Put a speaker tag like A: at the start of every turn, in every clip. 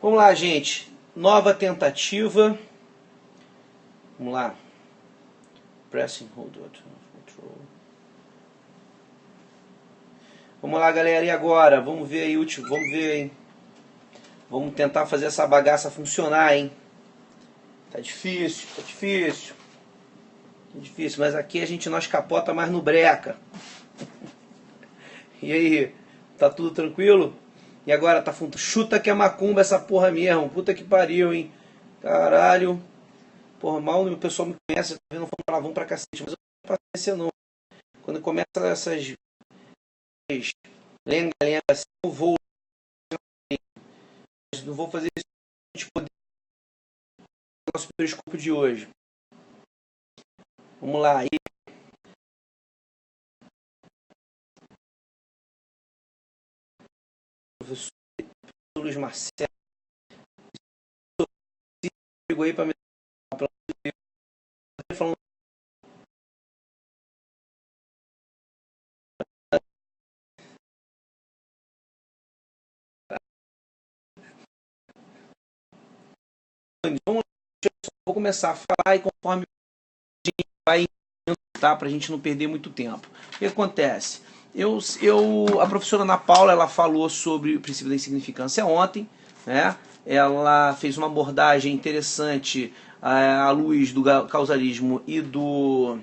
A: Vamos lá, gente. Nova tentativa. Vamos lá. Pressing hold control. Vamos lá, galera. E agora? Vamos ver aí, vamos ver, hein? Vamos tentar fazer essa bagaça funcionar, hein? Tá difícil, tá difícil. Tá difícil, mas aqui a gente não escapota mais no breca. E aí? Tá tudo tranquilo? E agora tá chuta que é macumba essa porra mesmo. Puta que pariu, hein? Caralho. Porra, mal o pessoal me conhece, tá vendo? Vão pra cacete, mas eu não tenho paciência não. Quando começa essas lenga-lenga assim, eu vou. Mas não vou fazer isso pra gente poder o nosso periscópio de hoje. Vamos lá. Professor Luiz Marcelo. Chegou aí pra me falando. Vou começar a falar e conforme a gente vai indo, tá? Pra gente não perder muito tempo. O que acontece? A professora Ana Paula, ela falou sobre o princípio da insignificância ontem, né? Ela fez uma abordagem interessante à luz do causalismo e do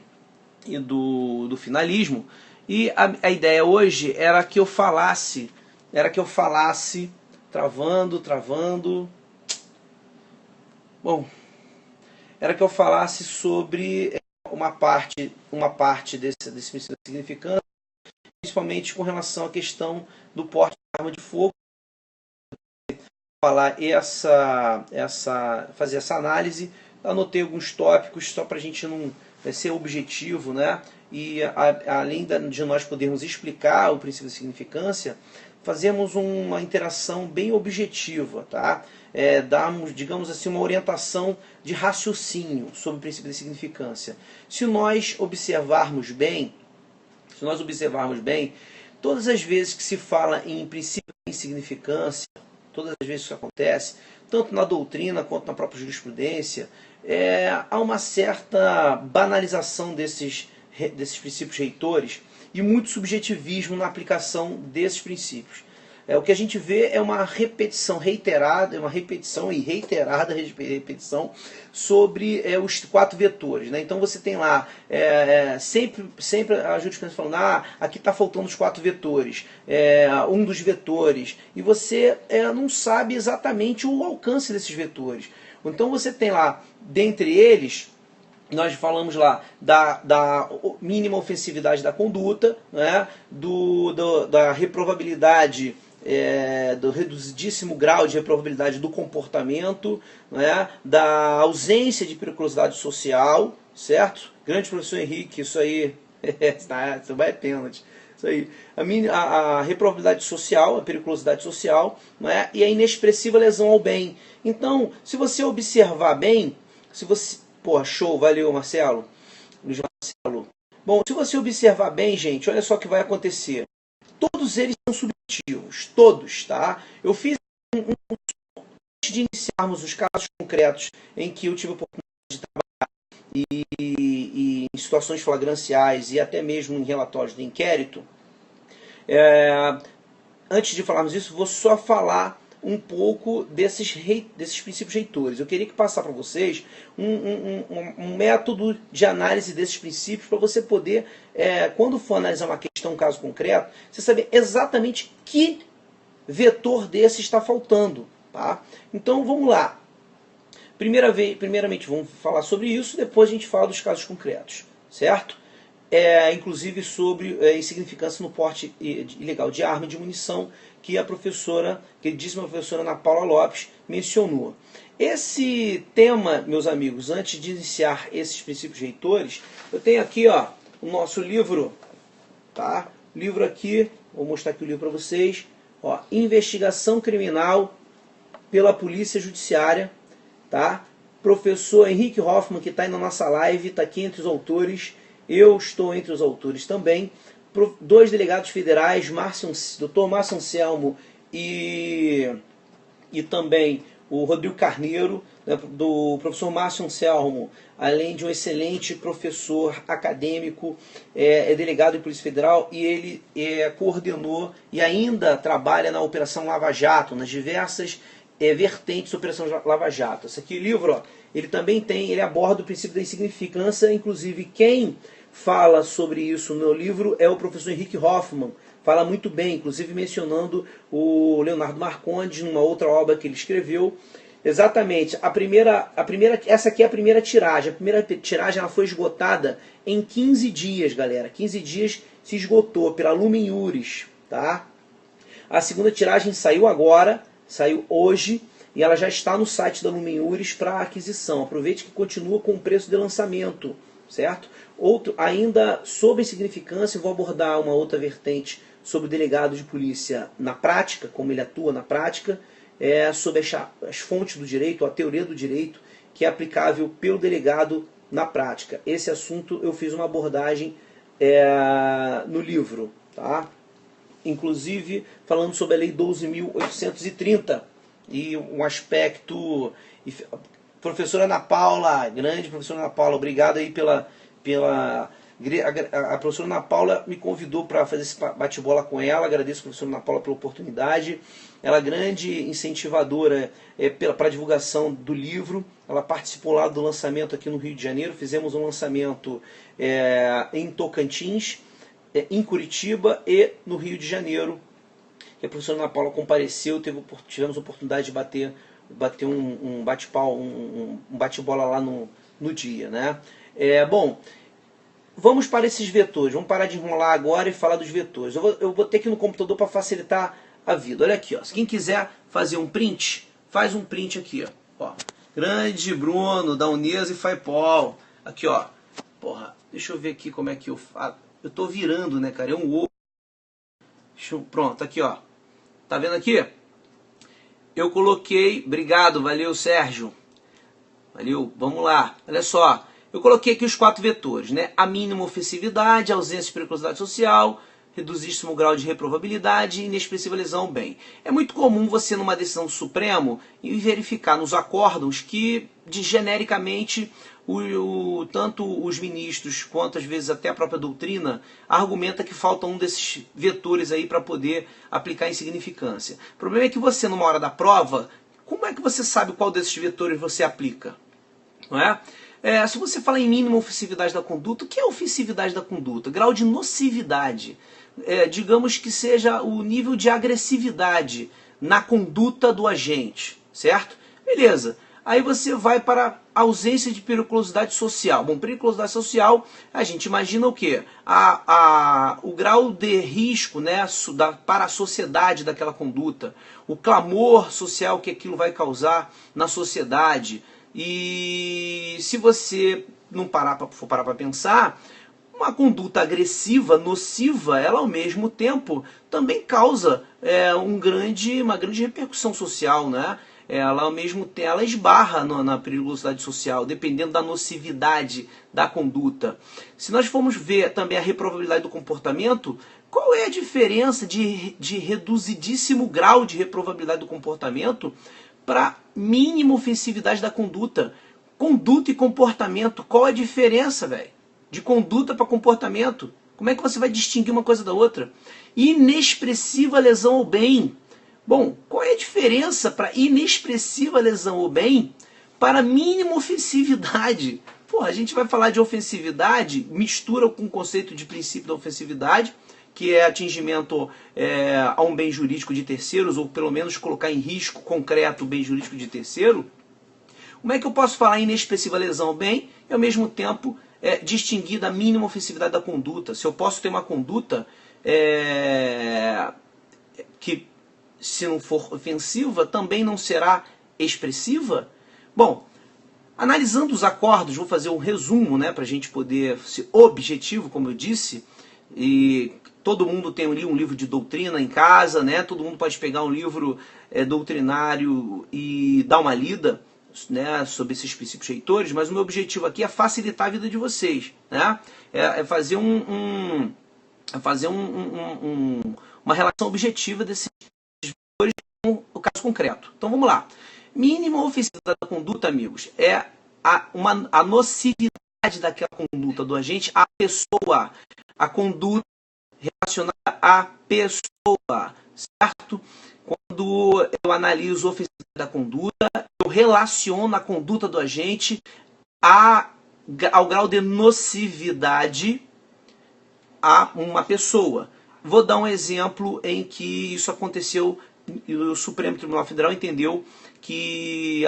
A: finalismo. E a ideia hoje era que eu falasse, travando. Bom, era que eu falasse sobre uma parte desse princípio da significância, principalmente com relação à questão do porte de arma de fogo, falar fazer essa análise. Anotei alguns tópicos só para a gente não ser objetivo, né? E além de nós podermos explicar o princípio da significância, fazemos uma interação bem objetiva, tá? Darmos, digamos assim, uma orientação de raciocínio sobre o princípio da significância. Se nós observarmos bem, todas as vezes que se fala em princípio da insignificância, todas as vezes que isso acontece, tanto na doutrina quanto na própria jurisprudência, há uma certa banalização desses princípios reitores e muito subjetivismo na aplicação desses princípios. O que a gente vê é uma repetição reiterada, repetição sobre os 4 vetores, né? Então você tem lá, sempre a jurisprudência falando, aqui está faltando os 4 vetores, um dos vetores, e você não sabe exatamente o alcance desses vetores. Então você tem lá, dentre eles, nós falamos lá da mínima ofensividade da conduta, né? Da reprovabilidade, do reduzidíssimo grau de reprovabilidade do comportamento, né? Da ausência de periculosidade social, certo? Grande professor Henrique, isso aí, isso vai pênalti. Isso aí. A reprovabilidade social, a periculosidade social, né? E a inexpressiva lesão ao bem. Então, se você observar bem, Pô, show, valeu Marcelo. Luiz Marcelo. Bom, se você observar bem, gente, olha só o que vai acontecer. Todos eles são subjetivos, todos, tá? Eu fiz antes de iniciarmos os casos concretos em que eu tive a oportunidade de trabalhar e em situações flagranciais e até mesmo em relatórios de inquérito. Antes de falarmos isso, vou só falar um pouco desses princípios reitores. Eu queria passar para vocês um método de análise desses princípios para você poder, quando for analisar uma questão, um caso concreto, você saber exatamente que vetor desse está faltando. Tá? Então vamos lá. Primeiramente vamos falar sobre isso, depois a gente fala dos casos concretos. Certo? Inclusive sobre insignificância no porte ilegal de arma e de munição, que a queridíssima professora Ana Paula Lopes mencionou. Esse tema, meus amigos, antes de iniciar esses princípios reitores, eu tenho aqui o nosso livro, tá? Livro aqui, vou mostrar aqui o livro para vocês, Investigação Criminal pela Polícia Judiciária, tá? Professor Henrique Hoffman, que está aí na nossa live, está aqui entre os autores. Eu estou entre os autores também. 2 delegados federais, Dr. Márcio Anselmo e e também o Rodrigo Carneiro, né, do professor Márcio Anselmo, além de um excelente professor acadêmico, é delegado de Polícia Federal, e ele coordenou e ainda trabalha na Operação Lava Jato, nas diversas vertentes da Operação Lava Jato. Esse aqui, o livro, ó, ele também tem, ele aborda o princípio da insignificância, inclusive quem fala sobre isso no meu livro é o professor Henrique Hoffmann, fala muito bem, inclusive mencionando o Leonardo Marcondes numa outra obra que ele escreveu. Exatamente, essa aqui é a primeira tiragem. A primeira tiragem ela foi esgotada em 15 dias, galera. 15 dias se esgotou pela Lumen Iuris, tá? A segunda tiragem saiu agora, saiu hoje, e ela já está no site da Lumen Iuris para aquisição. Aproveite que continua com o preço de lançamento, certo? Ainda sobre insignificância, eu vou abordar uma outra vertente sobre o delegado de polícia na prática, como ele atua na prática, sobre as fontes do direito, a teoria do direito, que é aplicável pelo delegado na prática. Esse assunto eu fiz uma abordagem no livro, tá? Inclusive falando sobre a Lei 12.830 e um aspecto... Professora Ana Paula, grande professora Ana Paula, obrigado aí a professora Ana Paula me convidou para fazer esse bate-bola com ela, agradeço a professora Ana Paula pela oportunidade. Ela é grande incentivadora para a divulgação do livro, ela participou lá do lançamento aqui no Rio de Janeiro, fizemos um lançamento em Tocantins, em Curitiba e no Rio de Janeiro. E a professora Ana Paula compareceu, tivemos a oportunidade de bater um bate-bola lá no dia, né? Bom, vamos para esses vetores. Vamos parar de enrolar agora e falar dos vetores. Eu vou ter aqui no computador para facilitar a vida. Olha aqui, ó. Se quem quiser fazer um print, faz um print aqui, ó. Grande Bruno, da Unesa e Faipol. Aqui, ó. Porra, deixa eu ver aqui como é que eu faço. Eu tô virando, né, cara? É um ovo. Pronto, aqui, ó. Tá vendo aqui? Eu coloquei... Obrigado, valeu, Sérgio. Valeu, vamos lá. Olha só. Eu coloquei aqui os 4 vetores, né? A mínima ofensividade, ausência de periculosidade social, reduzíssimo grau de reprovabilidade e inexpressiva lesão bem. É muito comum você, numa decisão do Supremo, verificar nos acórdãos que, genericamente, tanto os ministros quanto, às vezes, até a própria doutrina, argumenta que falta um desses vetores aí para poder aplicar insignificância. O problema é que você, numa hora da prova, como é que você sabe qual desses vetores você aplica? Não é? Se você fala em mínima ofensividade da conduta, o que é ofensividade da conduta? Grau de nocividade. Digamos que seja o nível de agressividade na conduta do agente, certo? Beleza. Aí você vai para a ausência de periculosidade social. Bom, periculosidade social, a gente imagina o quê? O grau de risco, né, para a sociedade daquela conduta, o clamor social que aquilo vai causar na sociedade. E se você não for parar para pensar, uma conduta agressiva, nociva, ela ao mesmo tempo também causa uma grande repercussão social, né? Ela ao mesmo tempo ela esbarra na periculosidade social, dependendo da nocividade da conduta. Se nós formos ver também a reprovabilidade do comportamento, qual é a diferença de reduzidíssimo grau de reprovabilidade do comportamento para mínima ofensividade da conduta? Conduta e comportamento, qual é a diferença, velho? De conduta para comportamento? Como é que você vai distinguir uma coisa da outra? Inexpressiva lesão ao bem. Bom, qual é a diferença para inexpressiva lesão ao bem para mínima ofensividade? Pô, a gente vai falar de ofensividade, mistura com o conceito de princípio da ofensividade, que é atingimento a um bem jurídico de terceiros, ou pelo menos colocar em risco concreto o bem jurídico de terceiro. Como é que eu posso falar em inexpressiva lesão ao bem e ao mesmo tempo distinguir da mínima ofensividade da conduta? Se eu posso ter uma conduta que, se não for ofensiva, também não será expressiva? Bom, analisando os acordos, vou fazer um resumo, né, para a gente poder ser objetivo, como eu disse, e todo mundo tem um livro de doutrina em casa, né? Todo mundo pode pegar um livro doutrinário e dar uma lida, né, sobre esses princípios reitores, mas o meu objetivo aqui é facilitar a vida de vocês, né? Fazer uma relação objetiva desses vetores o caso concreto. Então vamos lá. Mínima ofensividade da conduta, amigos, é a nocividade daquela conduta do agente à pessoa, a conduta relacionada à pessoa, certo? Quando eu analiso a ofensividade da conduta, eu relaciono a conduta do agente ao grau de nocividade a uma pessoa. Vou dar um exemplo em que isso aconteceu e o Supremo Tribunal Federal entendeu que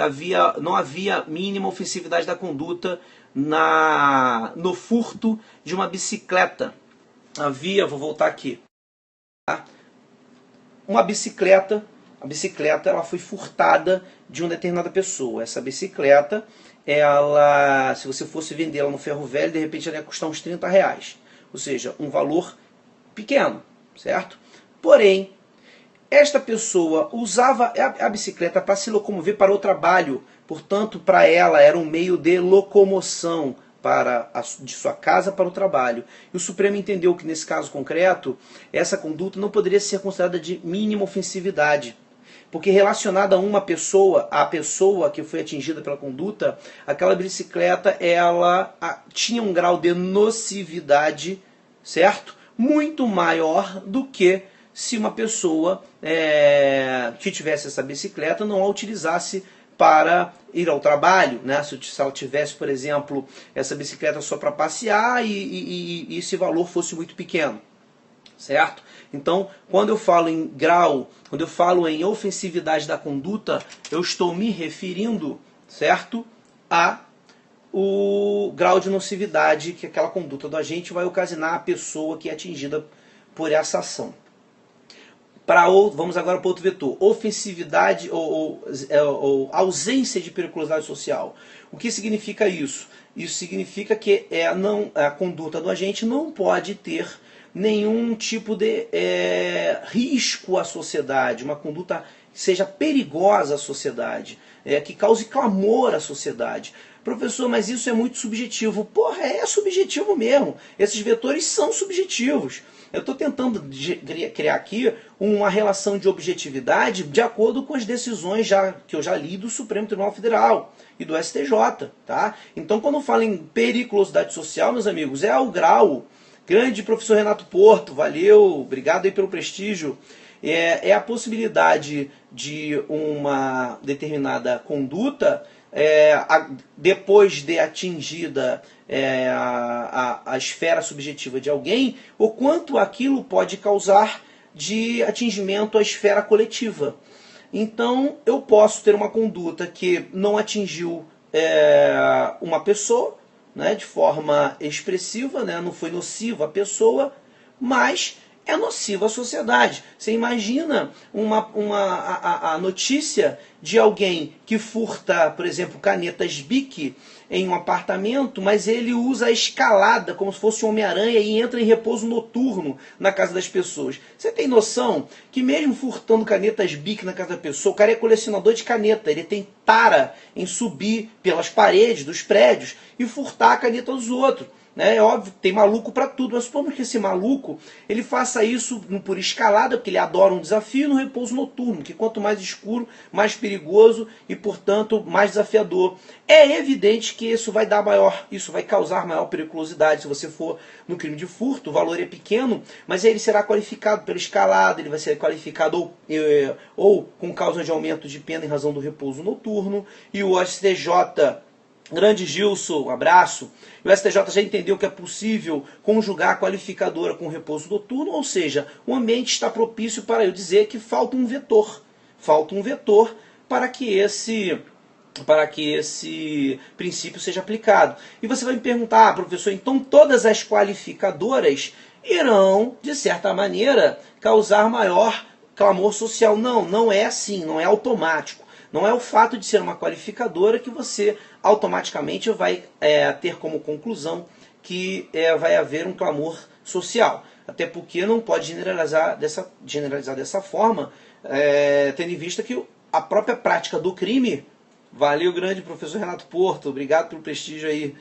A: não havia mínima ofensividade da conduta no furto de uma bicicleta. Vou voltar aqui. Tá? A bicicleta ela foi furtada de uma determinada pessoa. Essa bicicleta, se você fosse vender ela no ferro velho, de repente ela ia custar uns R$30. Ou seja, um valor pequeno, certo? Porém, esta pessoa usava a bicicleta para se locomover para o trabalho. Portanto, para ela era um meio de locomoção de sua casa para o trabalho. E o Supremo entendeu que, nesse caso concreto, essa conduta não poderia ser considerada de mínima ofensividade. Porque relacionada a uma pessoa, a pessoa que foi atingida pela conduta, aquela bicicleta ela tinha um grau de nocividade, certo? Muito maior do que se uma pessoa que tivesse essa bicicleta não a utilizasse para ir ao trabalho, né? Se ela tivesse, por exemplo, essa bicicleta só para passear e esse valor fosse muito pequeno, certo? Então, quando eu falo em grau, quando eu falo em ofensividade da conduta, eu estou me referindo, certo, o grau de nocividade que aquela conduta do agente vai ocasionar à pessoa que é atingida por essa ação. Vamos agora para outro vetor, ofensividade ou ausência de periculosidade social. O que significa isso? Isso significa que a conduta do agente não pode ter nenhum tipo de risco à sociedade, uma conduta que seja perigosa à sociedade, que cause clamor à sociedade. Professor, mas isso é muito subjetivo. Porra, é subjetivo mesmo. Esses vetores são subjetivos. Eu estou tentando criar aqui uma relação de objetividade de acordo com as decisões que eu já li do Supremo Tribunal Federal e do STJ. Tá? Então, quando eu falo em periculosidade social, meus amigos, é o grau. Grande professor Renato Porto, valeu, obrigado aí pelo prestígio. É a possibilidade de uma determinada conduta, depois de atingida a esfera subjetiva de alguém, o quanto aquilo pode causar de atingimento à esfera coletiva. Então, eu posso ter uma conduta que não atingiu uma pessoa, né, de forma expressiva, né, não foi nociva à pessoa, mas é nociva à sociedade. Você imagina a notícia de alguém que furta, por exemplo, canetas Bic em um apartamento, mas ele usa a escalada como se fosse um Homem-Aranha e entra em repouso noturno na casa das pessoas. Você tem noção que mesmo furtando canetas Bic na casa da pessoa, o cara é colecionador de caneta, ele tem tara em subir pelas paredes dos prédios e furtar a caneta dos outros. É óbvio, tem maluco para tudo, mas supomos que esse maluco ele faça isso por escalada, porque ele adora um desafio, no repouso noturno, que quanto mais escuro, mais perigoso e, portanto, mais desafiador. É evidente que isso vai causar maior periculosidade. Se você for no crime de furto, o valor é pequeno, mas aí ele será qualificado pela escalada, ele vai ser qualificado ou com causa de aumento de pena em razão do repouso noturno, e o STJ... Grande Gilson, um abraço. O STJ já entendeu que é possível conjugar a qualificadora com repouso noturno, ou seja, o ambiente está propício para eu dizer que falta um vetor. Falta um vetor para que esse princípio seja aplicado. E você vai me perguntar, professor, então todas as qualificadoras irão, de certa maneira, causar maior clamor social? Não, não é assim, não é automático. Não é o fato de ser uma qualificadora que você automaticamente vai ter como conclusão que vai haver um clamor social. Até porque não pode generalizar dessa forma, tendo em vista que a própria prática do crime Valeu, grande professor Renato Porto, obrigado pelo prestígio aí.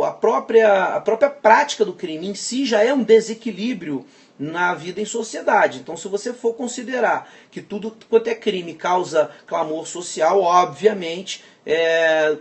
A: A própria prática do crime em si já é um desequilíbrio na vida em sociedade. Então, se você for considerar que tudo quanto é crime causa clamor social, obviamente,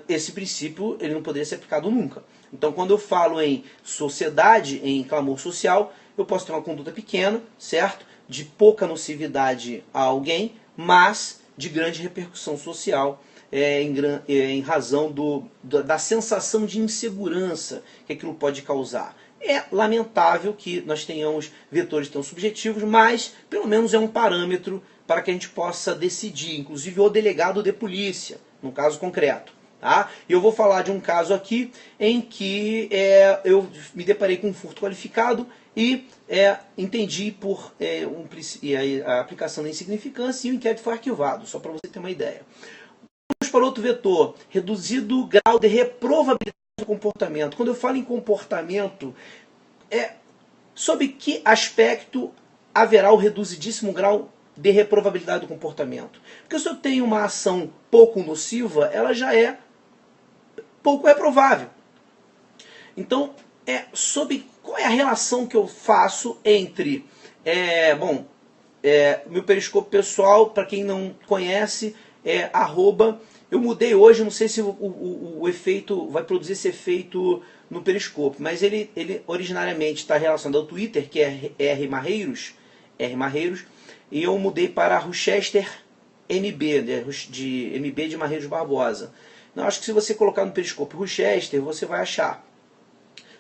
A: esse princípio ele não poderia ser aplicado nunca. Então, quando eu falo em sociedade, em clamor social, eu posso ter uma conduta pequena, certo? De pouca nocividade a alguém, mas de grande repercussão social, em razão da sensação de insegurança que aquilo pode causar. É lamentável que nós tenhamos vetores tão subjetivos, mas pelo menos é um parâmetro para que a gente possa decidir, inclusive o delegado de polícia, no caso concreto. Tá? E eu vou falar de um caso aqui em que eu me deparei com um furto qualificado e entendi por a aplicação da insignificância e o inquérito foi arquivado, só para você ter uma ideia. Vamos para outro vetor, reduzido grau de reprovabilidade do comportamento. Quando eu falo em comportamento, sob que aspecto haverá o reduzidíssimo grau de reprovabilidade do comportamento? Porque se eu tenho uma ação pouco nociva, ela já é pouco reprovável. Então, qual é a relação que eu faço entre... meu periscope pessoal, para quem não conhece, eu mudei hoje, não sei se o efeito vai produzir esse efeito no periscope, mas ele originariamente está relacionado ao Twitter, que é R Marreiros, e eu mudei para Rochester MB, de MB de Marreiros Barbosa. Não, acho que se você colocar no periscope Rochester, você vai achar.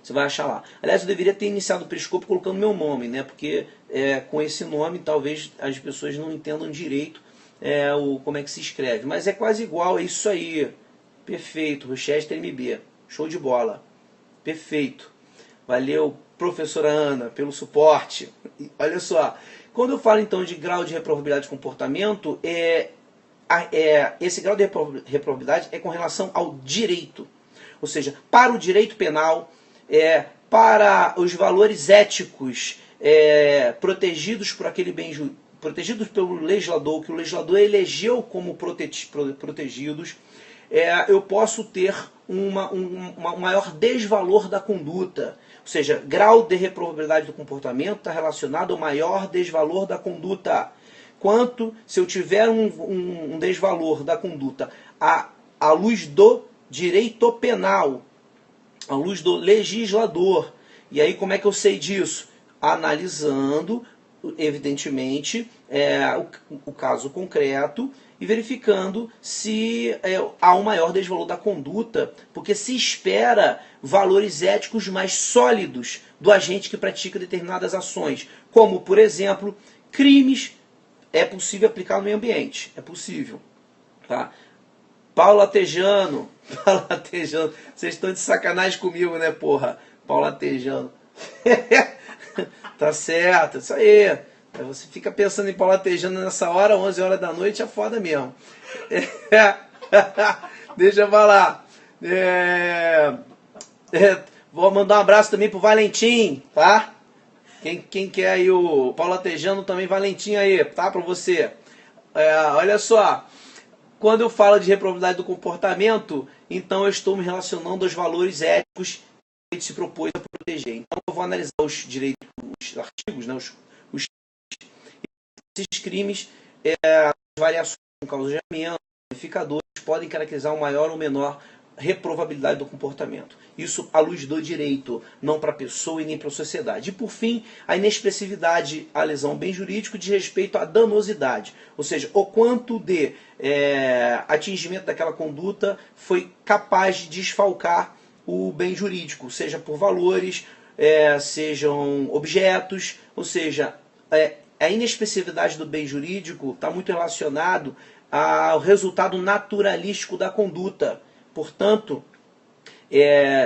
A: Você vai achar lá. Aliás, eu deveria ter iniciado o periscope colocando meu nome, né? Porque com esse nome talvez as pessoas não entendam direito como é que se escreve. Mas é quase igual, é isso aí. Perfeito, Rochester MB. Show de bola. Perfeito. Valeu, professora Ana, pelo suporte. Olha só, quando eu falo então de grau de reprovabilidade de comportamento, esse grau de reprovabilidade é com relação ao direito. Ou seja, para o direito penal, para os valores éticos protegidos por aquele bem protegidos pelo legislador, que o legislador elegeu como protegidos, eu posso ter um maior desvalor da conduta. Ou seja, grau de reprovabilidade do comportamento está relacionado ao maior desvalor da conduta. Quanto se eu tiver um desvalor da conduta à luz do direito penal, à luz do legislador. E aí como é que eu sei disso? Analisando, evidentemente, o caso concreto e verificando se há um maior desvalor da conduta, porque se espera valores éticos mais sólidos do agente que pratica determinadas ações, como, por exemplo, crimes. É possível aplicar no meio ambiente, é possível. Tá? Paulo Atejano, vocês estão de sacanagem comigo, né, porra? Paulo Atejano. Tá certo, isso aí. Você fica pensando em Paulo Atejano nessa hora, 11 horas da noite, é foda mesmo. Deixa eu falar. Vou mandar um abraço também pro Valentim, tá? Quem quer aí o Paulo Atejano também, Valentim aí, tá? Pra você. Olha só. Quando eu falo de reprovabilidade do comportamento, então eu estou me relacionando aos valores éticos que ele se propôs a proteger. Então eu vou analisar os direitos, os artigos, né, esses crimes, as variações com causejamento, qualificadores, podem caracterizar uma maior ou menor reprovabilidade do comportamento. Isso à luz do direito, não para a pessoa e nem para a sociedade. E por fim, a inexpressividade à lesão bem jurídico de respeito à danosidade. Ou seja, o quanto de atingimento daquela conduta foi capaz de desfalcar o bem jurídico, seja por valores, sejam objetos, ou seja, a inexpressividade do bem jurídico está muito relacionado ao resultado naturalístico da conduta. Portanto,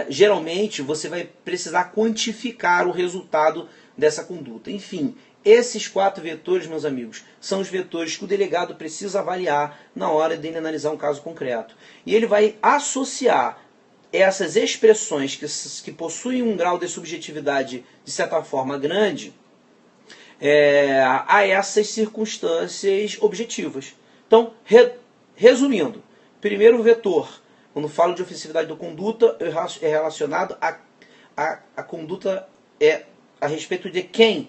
A: geralmente você vai precisar quantificar o resultado dessa conduta. Enfim, esses 4 vetores, meus amigos, são os vetores que o delegado precisa avaliar na hora de ele analisar um caso concreto. E ele vai associar essas expressões que possuem um grau de subjetividade de certa forma grande a essas circunstâncias objetivas. Então, resumindo, Primeiro vetor, quando falo de ofensividade da conduta, é relacionado a conduta a respeito de quem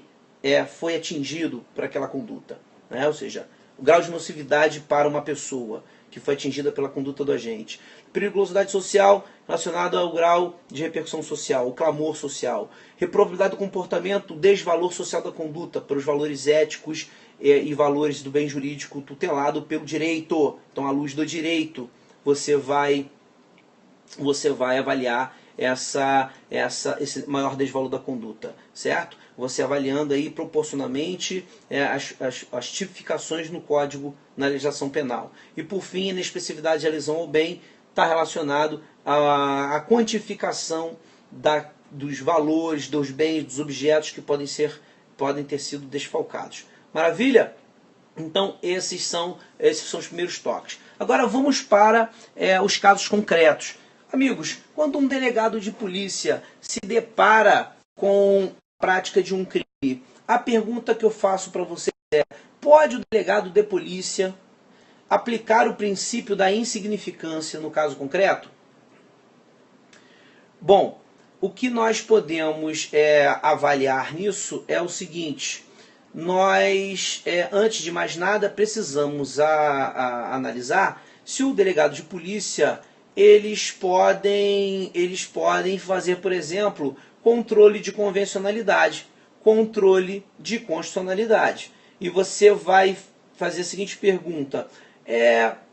A: foi atingido por aquela conduta, né? Ou seja, o grau de nocividade para uma pessoa que foi atingida pela conduta do agente. Periculosidade social relacionada ao grau de repercussão social, o clamor social. Reprovabilidade do comportamento, o desvalor social da conduta para os valores éticos e valores do bem jurídico tutelado pelo direito. Então, à luz do direito, você vai avaliar esse maior desvalor da conduta, certo? Você avaliando aí proporcionalmente as tipificações no Código, na legislação penal. E por fim, a inexpressividade da lesão ao bem está relacionado à quantificação dos valores, dos bens, dos objetos que podem ter sido desfalcados. Maravilha? Então, esses são os primeiros toques. Agora vamos para os casos concretos. Amigos, quando um delegado de polícia se depara com a prática de um crime, a pergunta que eu faço para vocês é: pode o delegado de polícia aplicar o princípio da insignificância no caso concreto? Bom, o que nós podemos avaliar nisso é o seguinte: nós, antes de mais nada, precisamos analisar se o delegado de polícia eles podem fazer, por exemplo, controle de convencionalidade, controle de constitucionalidade. E você vai fazer a seguinte pergunta: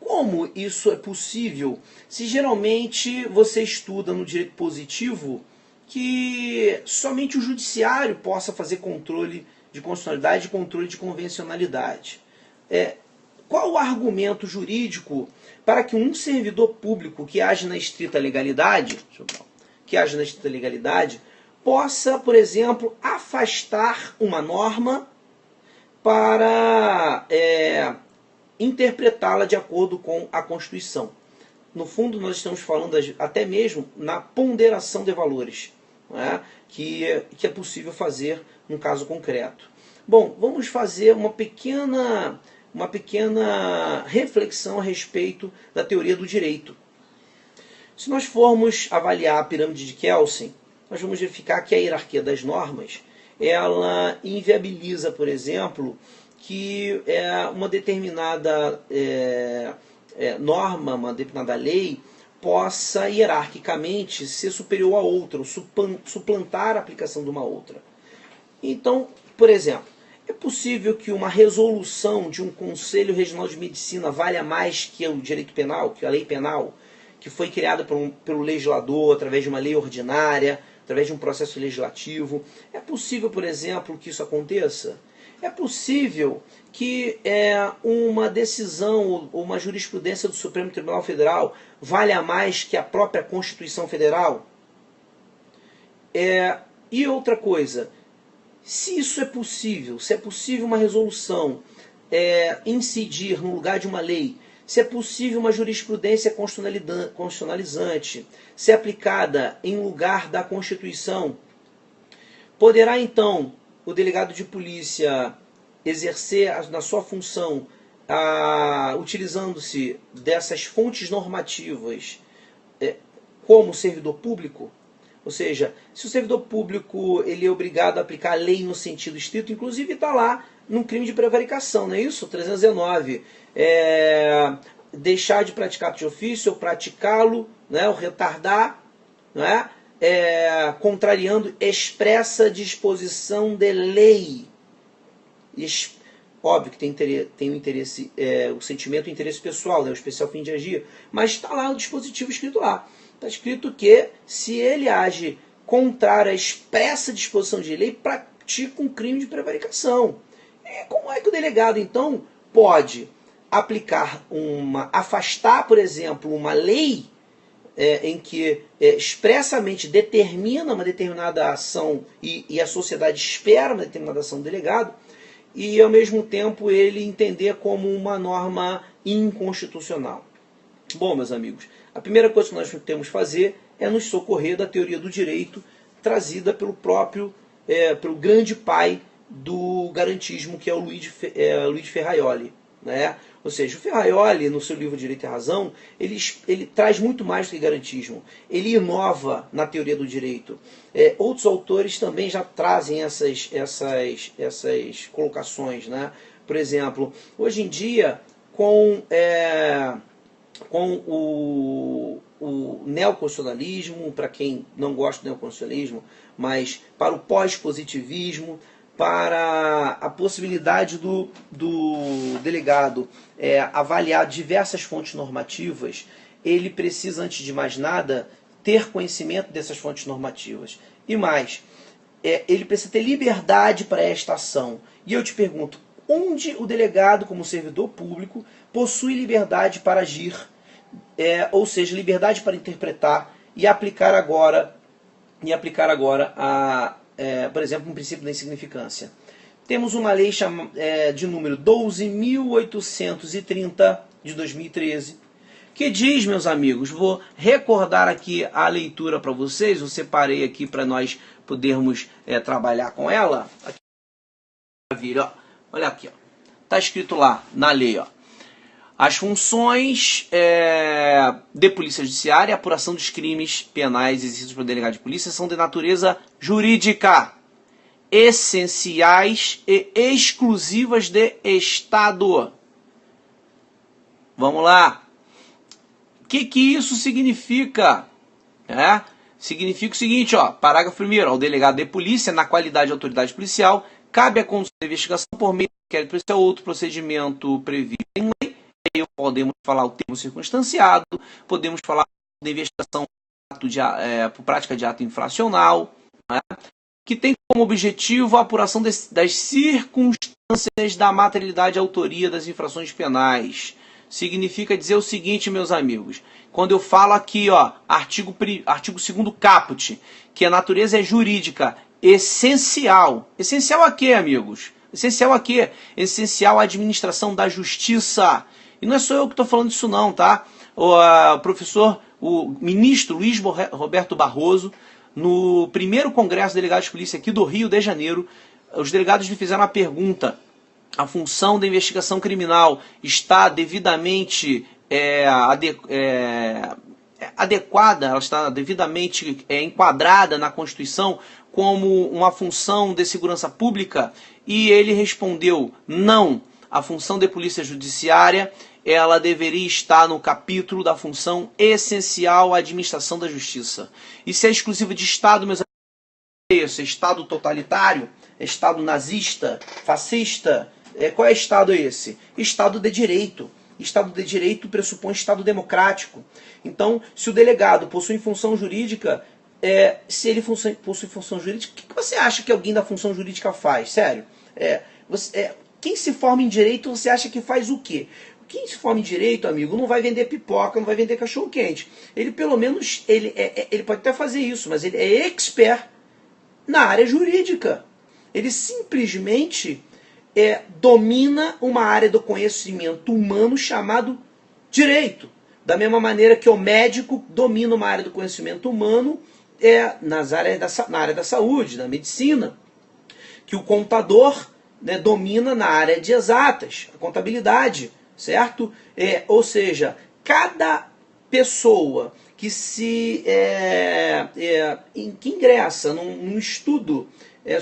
A: como isso é possível se geralmente você estuda no direito positivo que somente o judiciário possa fazer controle de constitucionalidade e controle de convencionalidade? Qual o argumento jurídico para que um servidor público que age na estrita legalidade, possa, por exemplo, afastar uma norma para interpretá-la de acordo com a Constituição? No fundo, nós estamos falando até mesmo na ponderação de valores, não é? que é possível fazer num caso concreto. Bom, vamos fazer uma pequena reflexão a respeito da teoria do direito. Se nós formos avaliar a pirâmide de Kelsen, nós vamos verificar que a hierarquia das normas ela inviabiliza, por exemplo, que uma determinada norma, uma determinada lei, possa hierarquicamente ser superior a outra, ou suplantar a aplicação de uma outra. Então, por exemplo, é possível que uma resolução de um Conselho Regional de Medicina valha mais que o direito penal, que a lei penal, que foi criada pelo legislador através de uma lei ordinária, através de um processo legislativo? É possível, por exemplo, que isso aconteça? É possível que uma decisão ou uma jurisprudência do Supremo Tribunal Federal valha mais que a própria Constituição Federal? E outra coisa, se isso é possível, se é possível uma resolução incidir no lugar de uma lei, se é possível uma jurisprudência constitucionalizante ser aplicada em lugar da Constituição, poderá então o delegado de polícia exercer na sua função, utilizando-se dessas fontes normativas como servidor público? Ou seja, se o servidor público ele é obrigado a aplicar a lei no sentido estrito, inclusive está lá num crime de prevaricação, não é isso? 319. Deixar de praticar ato de ofício ou praticá-lo, né, ou retardar, né, contrariando expressa disposição de lei. Óbvio que tem o interesse, o sentimento e o interesse pessoal, né, o especial fim de agir, mas está lá o dispositivo escrito lá. Está escrito que se ele age contrário à expressa disposição de lei, pratica um crime de prevaricação. E como é que o delegado, então, pode afastar, por exemplo, uma lei em que expressamente determina uma determinada ação e a sociedade espera uma determinada ação do delegado, e ao mesmo tempo ele entender como uma norma inconstitucional? Bom, meus amigos, a primeira coisa que nós temos que fazer é nos socorrer da teoria do direito trazida pelo grande pai do garantismo, que é o Luigi Ferraioli, né? Ou seja, o Ferraioli, no seu livro Direito e Razão, ele traz muito mais do que garantismo. Ele inova na teoria do direito. Outros autores também já trazem essas colocações, né? Por exemplo, hoje em dia, com o neoconstitucionalismo, para quem não gosta do neoconstitucionalismo, mas para o pós-positivismo, para a possibilidade do delegado avaliar diversas fontes normativas, ele precisa, antes de mais nada, ter conhecimento dessas fontes normativas. E mais, ele precisa ter liberdade para esta ação. E eu te pergunto, onde o delegado, como servidor público, possui liberdade para agir, ou seja, liberdade para interpretar e aplicar agora por exemplo, um princípio da insignificância. Temos uma lei de número 12.830 de 2013, que diz, meus amigos, vou recordar aqui a leitura para vocês, eu separei aqui para nós podermos trabalhar com ela. Aqui, olha aqui, está escrito lá na lei, ó. As funções de polícia judiciária e apuração dos crimes penais exercidos pelo delegado de polícia são de natureza jurídica, essenciais e exclusivas de Estado. Vamos lá. O que isso significa? Significa o seguinte, ó, parágrafo 1º, ao delegado de polícia, na qualidade de autoridade policial, cabe a condução da investigação por meio de inquérito policial ou outro procedimento previsto em lei. Podemos falar o termo circunstanciado, podemos falar de investigação por prática de ato infracional, né, que tem como objetivo a apuração das circunstâncias da materialidade e autoria das infrações penais. Significa dizer o seguinte, meus amigos, quando eu falo aqui, ó, artigo 2º caput, que a natureza é jurídica, essencial. Essencial a quê, amigos? Essencial a quê? Essencial à administração da justiça. E não é só eu que estou falando isso não, tá? O ministro Luiz Roberto Barroso, no primeiro Congresso de Delegados de Polícia aqui do Rio de Janeiro, os delegados me fizeram uma pergunta. A função da investigação criminal está devidamente adequada, ela está devidamente enquadrada na Constituição como uma função de segurança pública? E ele respondeu, não. A função de polícia judiciária, ela deveria estar no capítulo da função essencial à administração da justiça. Isso é exclusivo de Estado, meus amigos. É Estado totalitário? É Estado nazista? Fascista? Qual é Estado esse? Estado de direito. Estado de direito pressupõe Estado democrático. Então, se o delegado possui função jurídica, se ele possui função jurídica, o que você acha que alguém da função jurídica faz? Sério? Quem se forma em direito, você acha que faz o quê? Quem se forma em direito, amigo, não vai vender pipoca, não vai vender cachorro-quente. Ele, pelo menos, ele pode até fazer isso, mas ele é expert na área jurídica. Ele simplesmente domina uma área do conhecimento humano chamado direito. Da mesma maneira que o médico domina uma área do conhecimento humano na área da saúde, da medicina. Que o contador domina na área de exatas, a contabilidade, certo? Ou seja, cada pessoa que que ingressa num estudo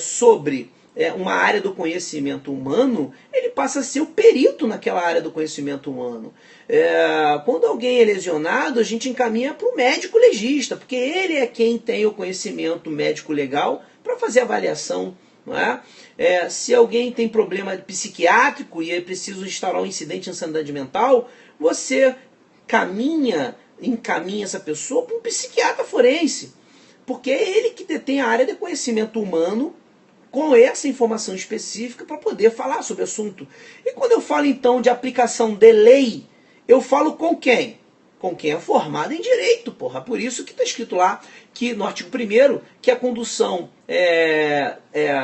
A: sobre uma área do conhecimento humano, ele passa a ser o perito naquela área do conhecimento humano. Quando alguém é lesionado, a gente encaminha para o médico legista, porque ele é quem tem o conhecimento médico legal para fazer a avaliação. Não é? Se alguém tem problema psiquiátrico e é preciso instaurar um incidente de insanidade mental, você encaminha essa pessoa para um psiquiatra forense, porque é ele que detém a área de conhecimento humano com essa informação específica para poder falar sobre o assunto. E quando eu falo então de aplicação de lei, eu falo com quem? Com quem é formado em direito, porra. Por isso que está escrito lá, que no artigo 1º, que a condução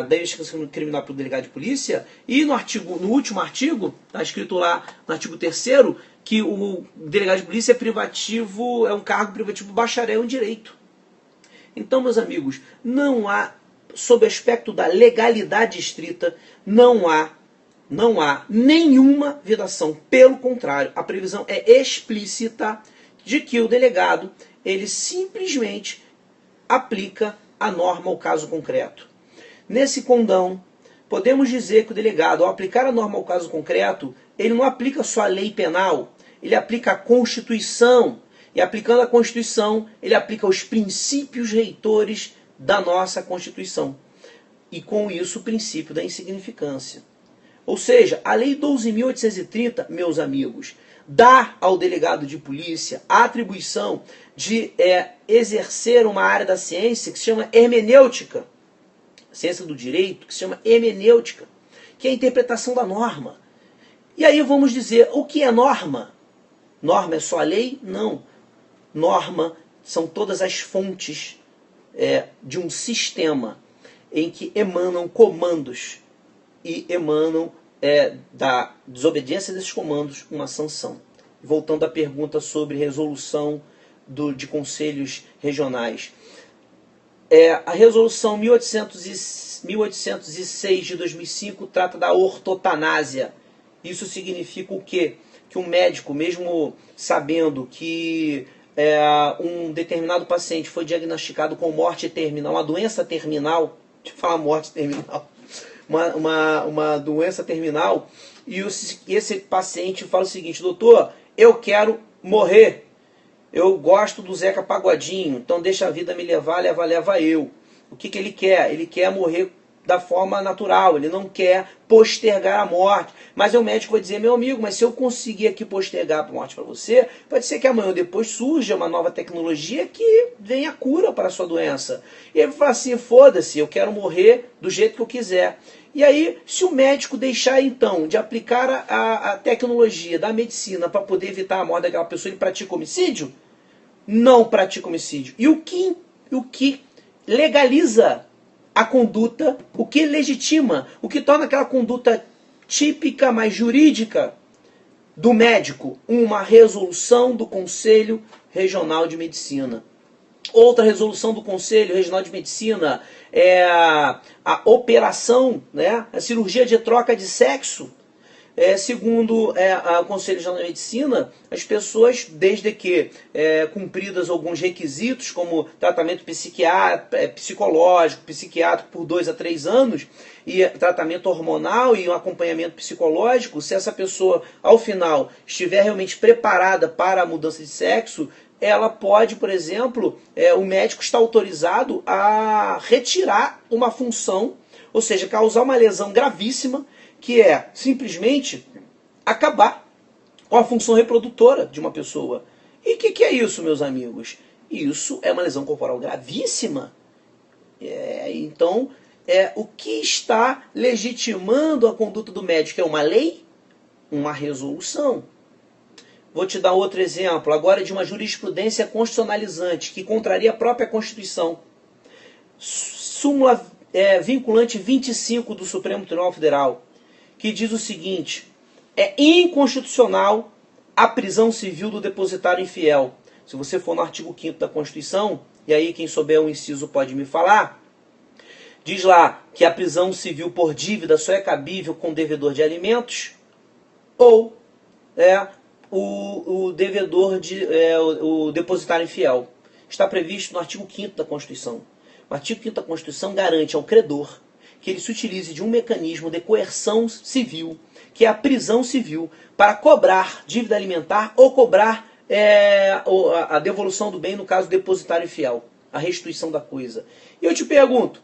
A: da investigação criminal pelo delegado de polícia, e no último artigo, está escrito lá no artigo 3º, que o delegado de polícia é um cargo privativo bacharel em direito. Então, meus amigos, não há, sob o aspecto da legalidade estrita, não há Não há nenhuma vedação. Pelo contrário, a previsão é explícita de que o delegado ele simplesmente aplica a norma ao caso concreto. Nesse condão, podemos dizer que o delegado, ao aplicar a norma ao caso concreto, ele não aplica só a lei penal, ele aplica a Constituição. E aplicando a Constituição, ele aplica os princípios reitores da nossa Constituição. E com isso o princípio da insignificância. Ou seja, a Lei 12.830, meus amigos, dá ao delegado de polícia a atribuição de exercer uma área da ciência que se chama hermenêutica, ciência do direito, que se chama hermenêutica, que é a interpretação da norma. E aí vamos dizer, o que é norma? Norma é só a lei? Não. Norma são todas as fontes de um sistema em que emanam comandos e emanam da desobediência desses comandos uma sanção. Voltando à pergunta sobre resolução de conselhos regionais. A resolução 1806 de 2005 trata da ortotanásia. Isso significa o quê? Que um médico, mesmo sabendo que um determinado paciente foi diagnosticado com morte terminal, uma doença terminal, deixa eu falar morte terminal, uma doença terminal, e esse paciente fala o seguinte: doutor, eu quero morrer, eu gosto do Zeca Pagodinho, então deixa a vida me levar, leva eu. O que ele quer? Ele quer morrer da forma natural, ele não quer postergar a morte. Mas o médico vai dizer: meu amigo, mas se eu conseguir aqui postergar a morte para você, pode ser que amanhã ou depois surja uma nova tecnologia que venha a cura para a sua doença. E ele fala assim: foda-se, eu quero morrer do jeito que eu quiser. E aí, se o médico deixar então de aplicar a tecnologia da medicina para poder evitar a morte daquela pessoa, ele pratica homicídio? Não pratica homicídio. E o que legaliza a conduta, o que legitima, o que torna aquela conduta típica, mas jurídica do médico? Uma resolução do Conselho Regional de Medicina. Outra resolução do Conselho Regional de Medicina é a operação, a cirurgia de troca de sexo. Segundo o Conselho Regional de Medicina, as pessoas, desde que cumpridas alguns requisitos, como tratamento psicológico, psiquiátrico por 2 a 3 anos, e tratamento hormonal e um acompanhamento psicológico, se essa pessoa, ao final, estiver realmente preparada para a mudança de sexo, ela pode, por exemplo, o médico está autorizado a retirar uma função, ou seja, causar uma lesão gravíssima, que é simplesmente acabar com a função reprodutora de uma pessoa. E o que é isso, meus amigos? Isso é uma lesão corporal gravíssima. Então, o que está legitimando a conduta do médico é uma lei, uma resolução. Vou te dar outro exemplo, agora de uma jurisprudência constitucionalizante, que contraria a própria Constituição. Súmula vinculante 25 do Supremo Tribunal Federal, que diz o seguinte: é inconstitucional a prisão civil do depositário infiel. Se você for no artigo 5º da Constituição, e aí quem souber o inciso pode me falar, diz lá que a prisão civil por dívida só é cabível com devedor de alimentos ou o devedor o depositário infiel. Está previsto no artigo 5º da Constituição. O artigo 5º da Constituição garante ao credor que ele se utilize de um mecanismo de coerção civil, que é a prisão civil, para cobrar dívida alimentar ou cobrar a devolução do bem, no caso do depositário infiel, a restituição da coisa. E eu te pergunto,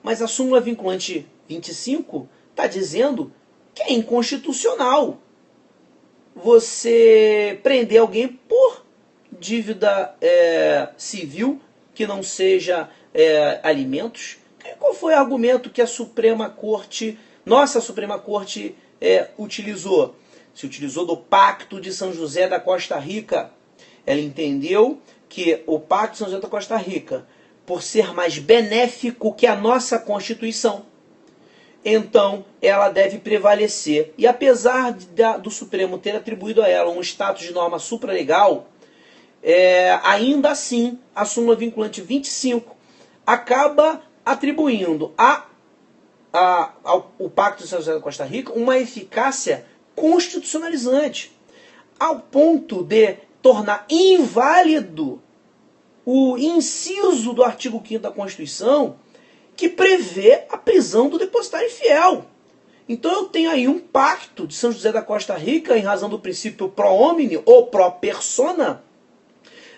A: mas a súmula vinculante 25 está dizendo que é inconstitucional você prender alguém por dívida civil que não seja alimentos. Qual foi o argumento que a Suprema Corte, nossa Suprema Corte, utilizou? Se utilizou do Pacto de São José da Costa Rica. Ela entendeu que o Pacto de São José da Costa Rica, por ser mais benéfico que a nossa Constituição, então ela deve prevalecer. E apesar do Supremo ter atribuído a ela um status de norma supralegal, ainda assim a súmula vinculante 25 acaba atribuindo à o Pacto de São José da Costa Rica uma eficácia constitucionalizante, ao ponto de tornar inválido o inciso do artigo 5º da Constituição, que prevê a prisão do depositário infiel. Então eu tenho aí um pacto de São José da Costa Rica, em razão do princípio pro homine ou pro persona.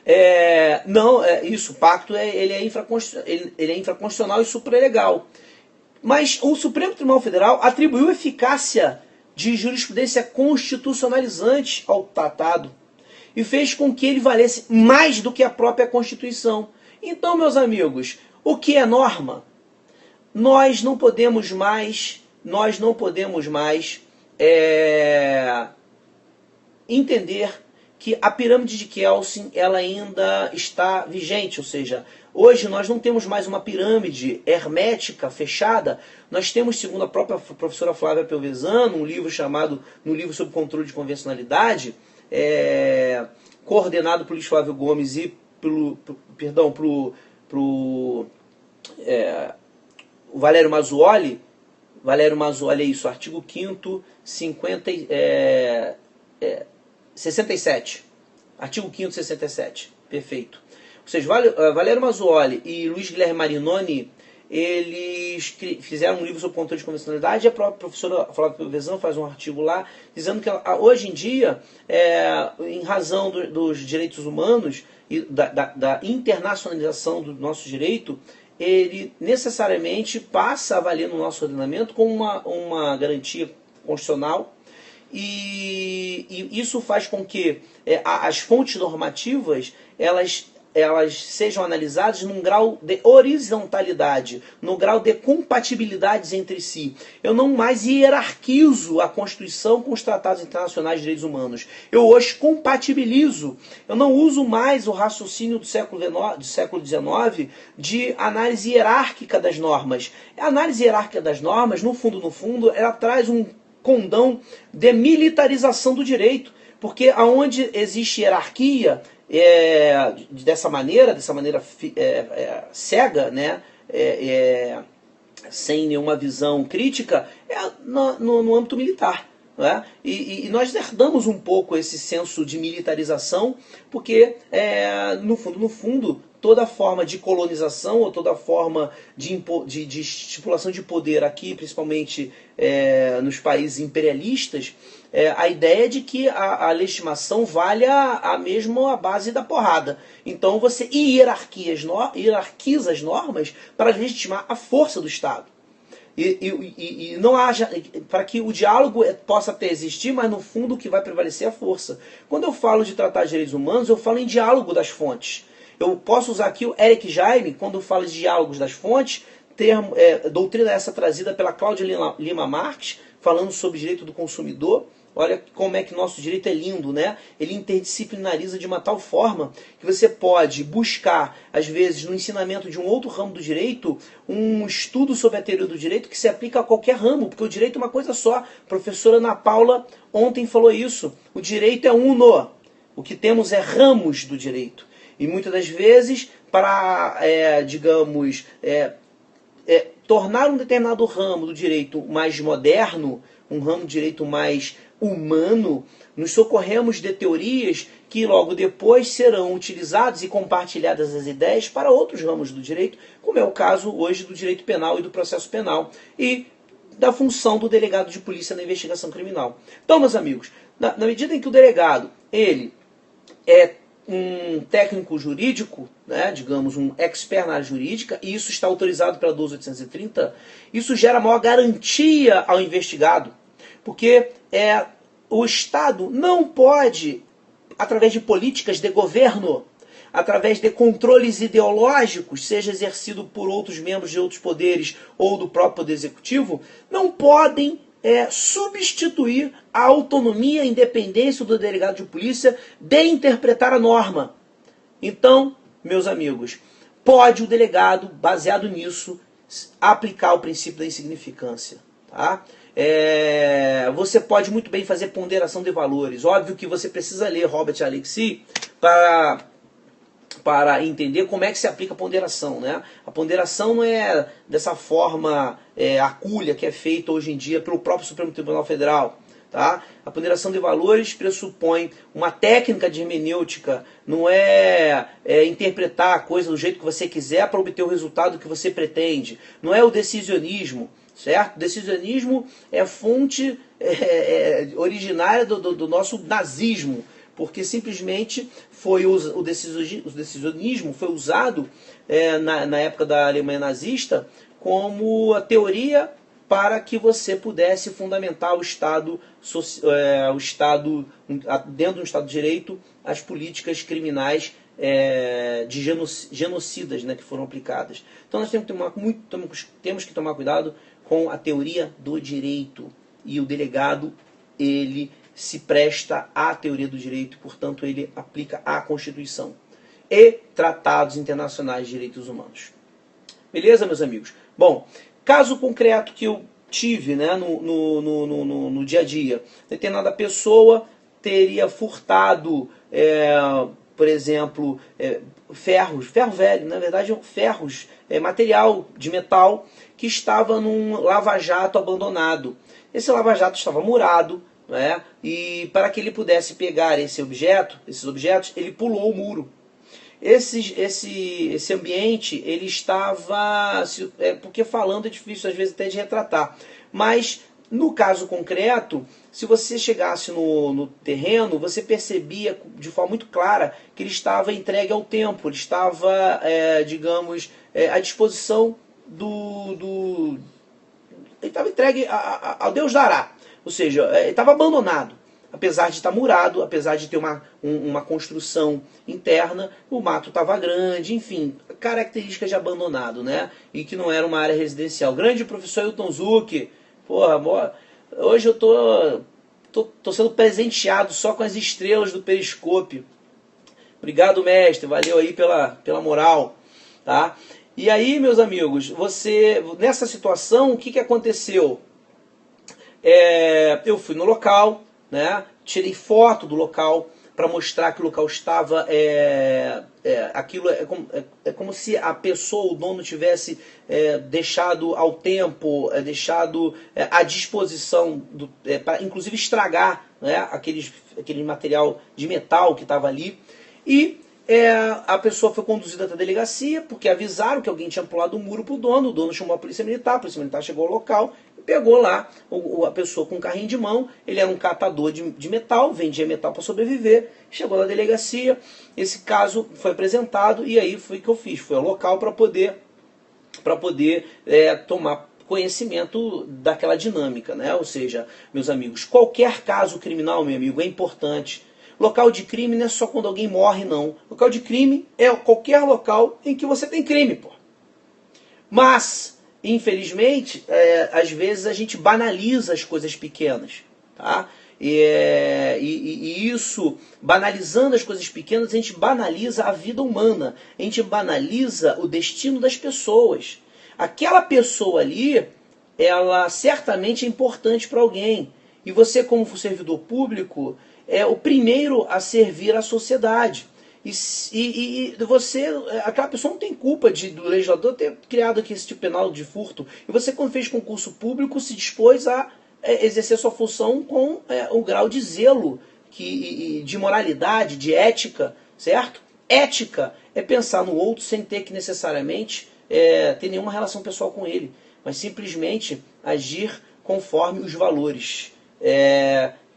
A: O pacto ele é infraconstitucional e supralegal. Mas o Supremo Tribunal Federal atribuiu eficácia de jurisprudência constitucionalizante ao tratado e fez com que ele valesse mais do que a própria Constituição. Então, meus amigos, o que é norma? Nós não podemos mais entender que a pirâmide de Kelsen ela ainda está vigente, ou seja, hoje nós não temos mais uma pirâmide hermética, fechada. Nós temos, segundo a própria professora Flávia Pelvezano, um livro chamado No Livro sobre Controle de Convencionalidade, coordenado por Luiz Flávio Gomes e pelo Valério Mazzuoli. Valério Mazzuoli é isso, artigo 5º, 67. Artigo 5º, 67. Perfeito. Ou seja, Valério Mazzuoli e Luiz Guilherme Marinoni, eles fizeram um livro sobre controle de convencionalidade, e a própria professora Flávia Pelvezano faz um artigo lá, dizendo que hoje em dia, em razão dos direitos humanos e da internacionalização do nosso direito, ele necessariamente passa a valer no nosso ordenamento como uma garantia constitucional, e isso faz com que as fontes normativas elas sejam analisadas num grau de horizontalidade, no grau de compatibilidades entre si. Eu não mais hierarquizo a Constituição com os tratados internacionais de direitos humanos. Eu hoje compatibilizo. Eu não uso mais o raciocínio do século XIX de análise hierárquica das normas. A análise hierárquica das normas, no fundo, ela traz um condão de militarização do direito, porque aonde existe hierarquia, dessa maneira cega, né, sem nenhuma visão crítica, no âmbito militar. Né? E nós herdamos um pouco esse senso de militarização, porque, no fundo, toda forma de colonização ou toda forma de estipulação de poder aqui, principalmente nos países imperialistas, a ideia é de que a legitimação vale a mesma base da porrada. Então você hierarquiza as normas para legitimar a força do Estado. E não haja, para que o diálogo possa até existir, mas no fundo o que vai prevalecer é a força. Quando eu falo de tratar de direitos humanos, eu falo em diálogo das fontes. Eu posso usar aqui o Eric Jaime, quando fala de diálogos das fontes, doutrina essa trazida pela Cláudia Lima Marques, falando sobre direito do consumidor. Olha como é que nosso direito é lindo, né? Ele interdisciplinariza de uma tal forma que você pode buscar, às vezes, no ensinamento de um outro ramo do direito, um estudo sobre a teoria do direito que se aplica a qualquer ramo, porque o direito é uma coisa só. A professora Ana Paula ontem falou isso. O direito é uno. O que temos é ramos do direito. E muitas das vezes, para, tornar um determinado ramo do direito mais moderno, um ramo de direito mais humano, nos socorremos de teorias que logo depois serão utilizadas e compartilhadas as ideias para outros ramos do direito, como é o caso hoje do direito penal e do processo penal, e da função do delegado de polícia na investigação criminal. Então, meus amigos, na medida em que o delegado ele é um técnico jurídico, né, digamos, um expert na área jurídica, e isso está autorizado pela 12.830, isso gera maior garantia ao investigado, porque o Estado não pode, através de políticas de governo, através de controles ideológicos, seja exercido por outros membros de outros poderes ou do próprio Poder Executivo, não podem substituir a autonomia e independência do delegado de polícia de interpretar a norma. Então, meus amigos, pode o delegado, baseado nisso, aplicar o princípio da insignificância. Tá? Você pode muito bem fazer ponderação de valores. Óbvio que você precisa ler Robert Alexy para para entender como é que se aplica a ponderação, né? A ponderação não é dessa forma aculha que é feita hoje em dia pelo próprio Supremo Tribunal Federal. Tá? A ponderação de valores pressupõe uma técnica de hermenêutica, não é interpretar a coisa do jeito que você quiser para obter o resultado que você pretende. Não é o decisionismo, certo? O decisionismo é fonte originária do nosso nazismo, porque simplesmente o decisionismo foi usado na época da Alemanha nazista como a teoria para que você pudesse fundamentar o Estado, dentro do Estado de Direito, as políticas criminais de genocidas, né, que foram aplicadas. Então nós temos que tomar cuidado com a teoria do direito. E o delegado, ele se presta à teoria do direito, portanto ele aplica a Constituição e tratados internacionais de direitos humanos. Beleza, meus amigos? Bom, caso concreto que eu tive, né, no dia a dia, determinada pessoa teria furtado, por exemplo, ferro velho, na verdade ferros, material de metal que estava num lava-jato abandonado. Esse lava-jato estava murado, né, e para que ele pudesse pegar esses objetos, ele pulou o muro. Esse ambiente, ele estava... porque falando é difícil às vezes até de retratar. Mas, no caso concreto, se você chegasse no terreno, você percebia de forma muito clara que ele estava entregue ao tempo. Ele estava, digamos, à disposição ele estava entregue ao Deus dará. Ou seja, ele estava abandonado. Apesar de estar murado, apesar de ter uma construção interna, o mato estava grande, enfim, características de abandonado, né? E que não era uma área residencial. Grande professor Hilton Zucchi, porra, hoje eu tô sendo presenteado só com as estrelas do periscópio. Obrigado, mestre, valeu aí pela moral, tá? E aí, meus amigos, nessa situação, o que aconteceu? Eu fui no local, né? Tirei foto do local para mostrar que o local estava... aquilo é como se a pessoa, o dono, tivesse deixado ao tempo, deixado à disposição, para inclusive estragar, né, aquele material de metal que estava ali. E a pessoa foi conduzida até a delegacia, porque avisaram que alguém tinha pulado o muro para o dono chamou a polícia militar chegou ao local e pegou lá a pessoa com um carrinho de mão. Ele era um catador de metal, vendia metal para sobreviver, chegou na delegacia, esse caso foi apresentado e aí foi o que eu fiz, foi ao local para poder tomar conhecimento daquela dinâmica, né? Ou seja, meus amigos, qualquer caso criminal, meu amigo, é importante. Local de crime não é só quando alguém morre, não. Local de crime é qualquer local em que você tem crime, pô. Mas, infelizmente, às vezes a gente banaliza as coisas pequenas, tá? E isso, banalizando as coisas pequenas, a gente banaliza a vida humana. A gente banaliza o destino das pessoas. Aquela pessoa ali, ela certamente é importante para alguém. E você, como servidor público, é o primeiro a servir à sociedade. E você, aquela pessoa não tem culpa do legislador ter criado aqui esse tipo penal de furto. E você, quando fez concurso público, se dispôs a exercer sua função com um grau de zelo, de moralidade, de ética, certo? Ética é pensar no outro sem ter que necessariamente ter nenhuma relação pessoal com ele, mas simplesmente agir conforme os valores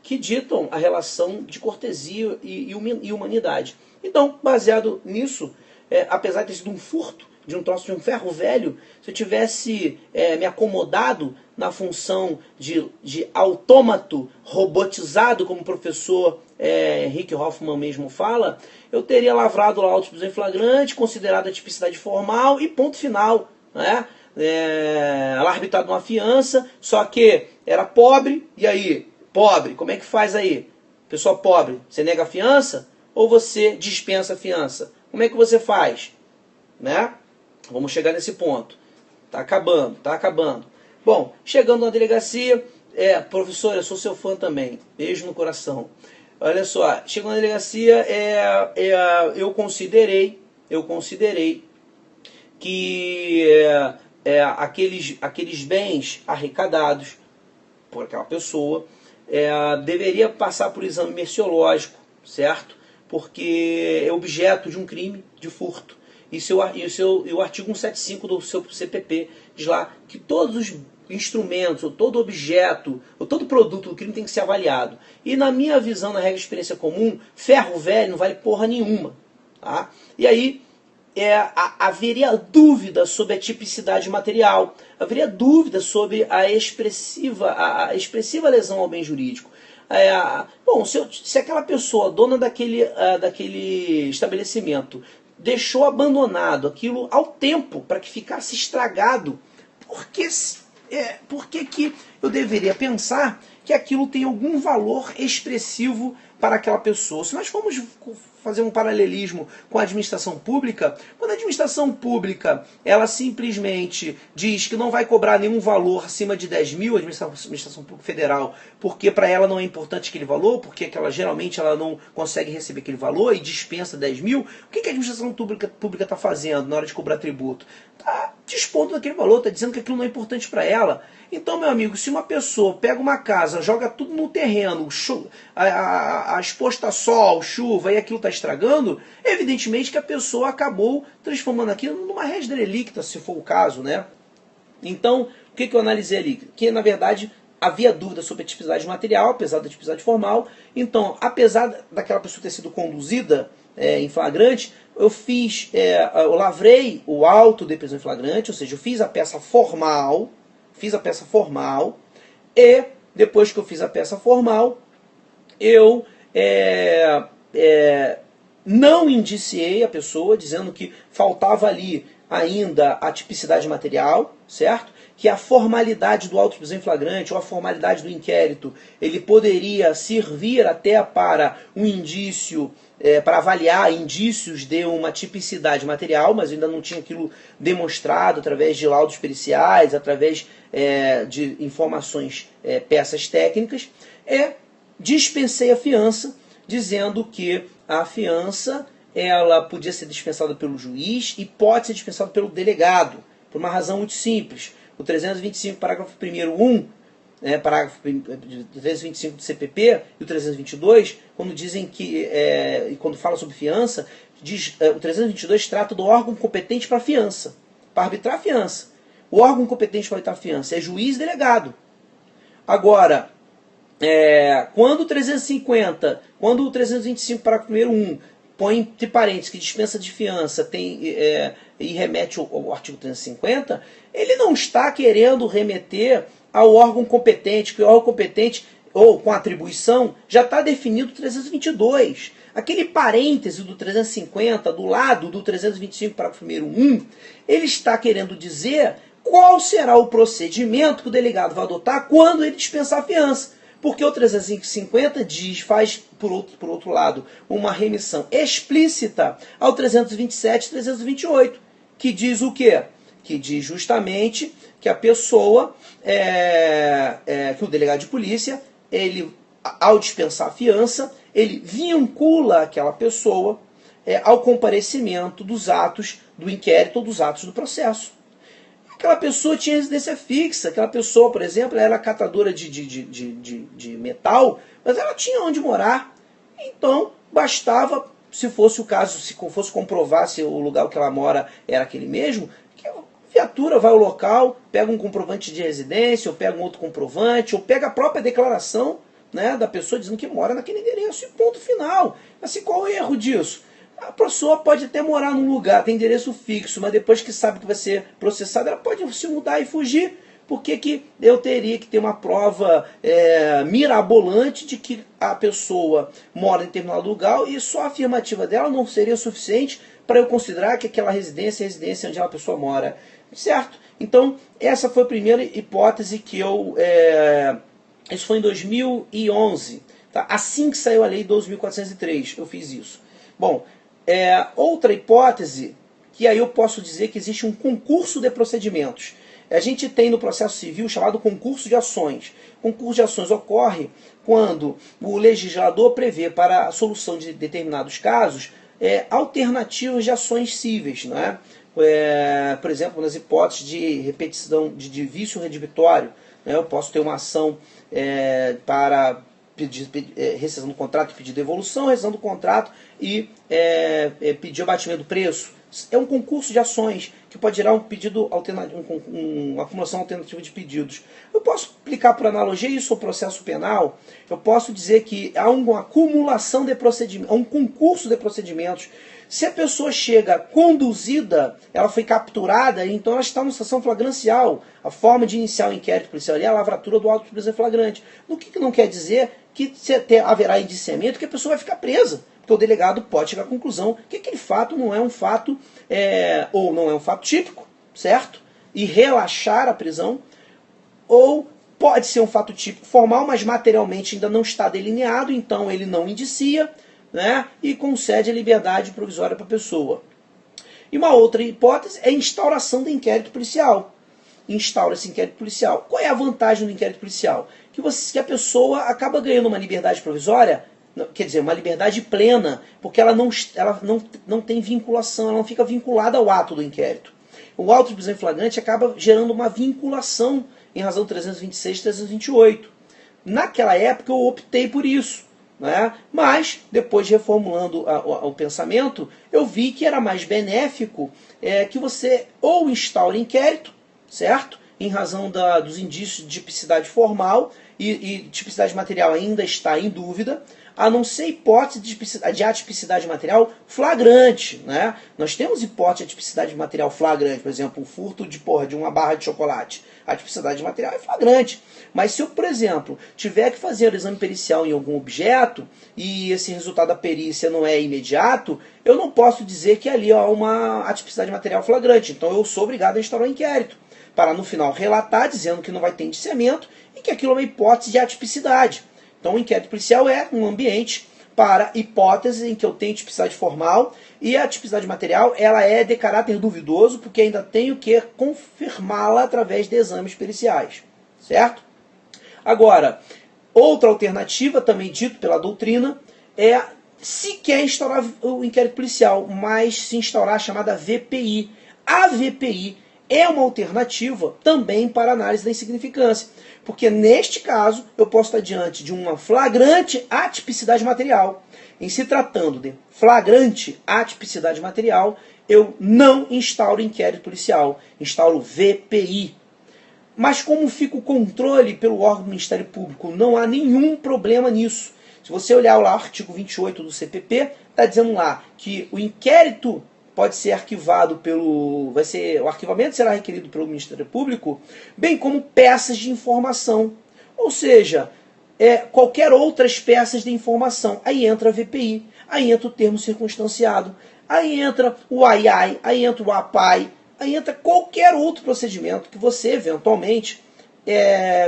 A: que ditam a relação de cortesia e humanidade. Então, baseado nisso, apesar de ter sido um furto de um troço de um ferro velho, se eu tivesse me acomodado na função de autômato robotizado, como o professor Rick Hoffman mesmo fala, eu teria lavrado lá a auto-prisão em flagrante, considerado a tipicidade formal e ponto final, né? Ela arbitrado uma fiança, só que era pobre, e aí? Pobre, como é que faz aí? Pessoa pobre, você nega a fiança ou você dispensa a fiança? Como é que você faz? Né? Vamos chegar nesse ponto. Tá acabando. Bom, chegando na delegacia, professor, eu sou seu fã também. Beijo no coração. Olha só, chegou na delegacia, eu considerei eu considerei que aqueles bens arrecadados por aquela pessoa deveria passar por exame merciológico, certo? Porque é objeto de um crime de furto. E o artigo 175 do seu CPP diz lá que todos os instrumentos, ou todo objeto, ou todo produto do crime tem que ser avaliado. E na minha visão, na regra de experiência comum, ferro velho não vale porra nenhuma. Tá? E aí haveria dúvida sobre a tipicidade material, haveria dúvida sobre a expressiva lesão ao bem jurídico. Bom, se aquela pessoa, dona daquele estabelecimento, deixou abandonado aquilo ao tempo para que ficasse estragado, por que eu deveria pensar que aquilo tem algum valor expressivo para aquela pessoa? Se nós formos fazer um paralelismo com a administração pública, quando a administração pública ela simplesmente diz que não vai cobrar nenhum valor acima de 10 mil, a administração pública federal, porque para ela não é importante aquele valor, porque geralmente ela não consegue receber aquele valor e dispensa 10 mil, o que a administração pública está fazendo na hora de cobrar tributo? Está dispondo daquele valor, está dizendo que aquilo não é importante para ela. Então, meu amigo, se uma pessoa pega uma casa, joga tudo no terreno, exposta a sol, chuva, e aquilo está estragando, evidentemente que a pessoa acabou transformando aquilo numa res delicta, se for o caso, né? Então, o que eu analisei ali? Que, na verdade, havia dúvida sobre a tipicidade material, apesar da tipicidade formal. Então, apesar daquela pessoa ter sido conduzida em flagrante, eu lavrei o auto de prisão em flagrante, ou seja, eu fiz a peça formal, e depois que eu fiz a peça formal, eu não indiciei a pessoa, dizendo que faltava ali ainda a tipicidade material, certo? Que a formalidade do auto de prisão em flagrante ou a formalidade do inquérito, ele poderia servir até para um indício, para avaliar indícios de uma tipicidade material, mas eu ainda não tinha aquilo demonstrado através de laudos periciais, através de informações, peças técnicas, dispensei a fiança, dizendo que a fiança ela podia ser dispensada pelo juiz e pode ser dispensada pelo delegado, por uma razão muito simples. O 325, parágrafo 1º, 1, parágrafo 325 do CPP e o 322, quando dizem que, quando fala sobre fiança, o 322 trata do órgão competente para fiança, para arbitrar a fiança. O órgão competente para arbitrar a fiança é juiz e delegado. Agora, quando o 325, parágrafo 1º, 1, põe entre parênteses que dispensa de fiança e remete ao artigo 350, ele não está querendo remeter ao órgão competente, que o órgão competente, ou com atribuição, já está definido no 322. Aquele parêntese do 350, do lado do 325, parágrafo 1º, 1, ele está querendo dizer qual será o procedimento que o delegado vai adotar quando ele dispensar a fiança. Porque o 350 faz, por outro lado, uma remissão explícita ao 327 e 328, que diz o quê? Que diz justamente que a pessoa, que o delegado de polícia, ele, ao dispensar a fiança, ele vincula aquela pessoa ao comparecimento dos atos do inquérito ou dos atos do processo. Aquela pessoa tinha residência fixa, aquela pessoa, por exemplo, ela era catadora de metal, mas ela tinha onde morar. Então, bastava, se fosse o caso, se fosse comprovar se o lugar que ela mora era aquele mesmo, que a viatura vai ao local, pega um comprovante de residência, ou pega um outro comprovante, ou pega a própria declaração, né, da pessoa dizendo que mora naquele endereço, e ponto final. Assim, qual o erro disso? A pessoa pode até morar num lugar, tem endereço fixo, mas depois que sabe que vai ser processada, ela pode se mudar e fugir. Por que eu teria que ter uma prova mirabolante de que a pessoa mora em determinado lugar e só a afirmativa dela não seria suficiente para eu considerar que aquela residência é a residência onde a pessoa mora? Certo? Então, essa foi a primeira hipótese que eu... isso foi em 2011. Tá? Assim que saiu a lei 12.403, eu fiz isso. Bom, outra hipótese, que aí eu posso dizer que existe um concurso de procedimentos. A gente tem no processo civil chamado concurso de ações. Concurso de ações ocorre quando o legislador prevê para a solução de determinados casos alternativas de ações cíveis, não é? Por exemplo, nas hipóteses de repetição de vício redibitório, né, eu posso ter uma ação para rescisão do contrato e pedir devolução, rescisão do contrato e pedir o abatimento do preço. É um concurso de ações que pode gerar um pedido alternativo, uma acumulação alternativa de pedidos. Eu posso aplicar por analogia isso ao processo penal. Eu posso dizer que há uma acumulação de procedimentos, um concurso de procedimentos. Se a pessoa chega conduzida, ela foi capturada, então ela está numa situação flagrancial. A forma de iniciar o inquérito policial ali é a lavratura do auto de prisão em flagrante. O que não quer dizer que haverá indiciamento que a pessoa vai ficar presa. Porque o delegado pode chegar à conclusão que aquele fato não é um fato, ou não é um fato típico, certo? E relaxar a prisão, ou pode ser um fato típico formal, mas materialmente ainda não está delineado, então ele não indicia, né? E concede a liberdade provisória para a pessoa. E uma outra hipótese é a instauração do inquérito policial. Instaura-se inquérito policial. Qual é a vantagem do inquérito policial? Que a pessoa acaba ganhando uma liberdade provisória, quer dizer, uma liberdade plena, porque ela não tem vinculação, ela não fica vinculada ao ato do inquérito. O auto de prisão em flagrante acaba gerando uma vinculação em razão do 326 e 328. Naquela época eu optei por isso, né? Mas, depois reformulando o pensamento, eu vi que era mais benéfico que você ou instaure inquérito, certo? Em razão dos indícios de tipicidade formal e tipicidade material ainda está em dúvida, a não ser hipótese de atipicidade material flagrante, né? Nós temos hipótese de atipicidade material flagrante, por exemplo, o furto de uma barra de chocolate. A atipicidade material é flagrante. Mas se eu, por exemplo, tiver que fazer o exame pericial em algum objeto e esse resultado da perícia não é imediato, eu não posso dizer que ali há uma atipicidade material flagrante. Então eu sou obrigado a instaurar um inquérito, para no final relatar dizendo que não vai ter indiciamento e que aquilo é uma hipótese de atipicidade. Então o inquérito policial é um ambiente para hipóteses em que eu tenho tipicidade formal e a tipicidade material ela é de caráter duvidoso porque ainda tenho que confirmá-la através de exames periciais, certo? Agora, outra alternativa, também dito pela doutrina, é se quer instaurar o inquérito policial, mas se instaurar a chamada VPI. A VPI é uma alternativa também para análise da insignificância, porque neste caso eu posso estar diante de uma flagrante atipicidade material. Em se tratando de flagrante atipicidade material, eu não instauro inquérito policial, instauro VPI. Mas como fica o controle pelo órgão do Ministério Público? Não há nenhum problema nisso. Se você olhar lá o artigo 28 do CPP, está dizendo lá que o inquérito pode ser arquivado o arquivamento será requerido pelo Ministério Público, bem como peças de informação. Ou seja, qualquer outras peças de informação. Aí entra a VPI, aí entra o termo circunstanciado, aí entra o AI, aí entra o APAI, aí entra qualquer outro procedimento que você eventualmente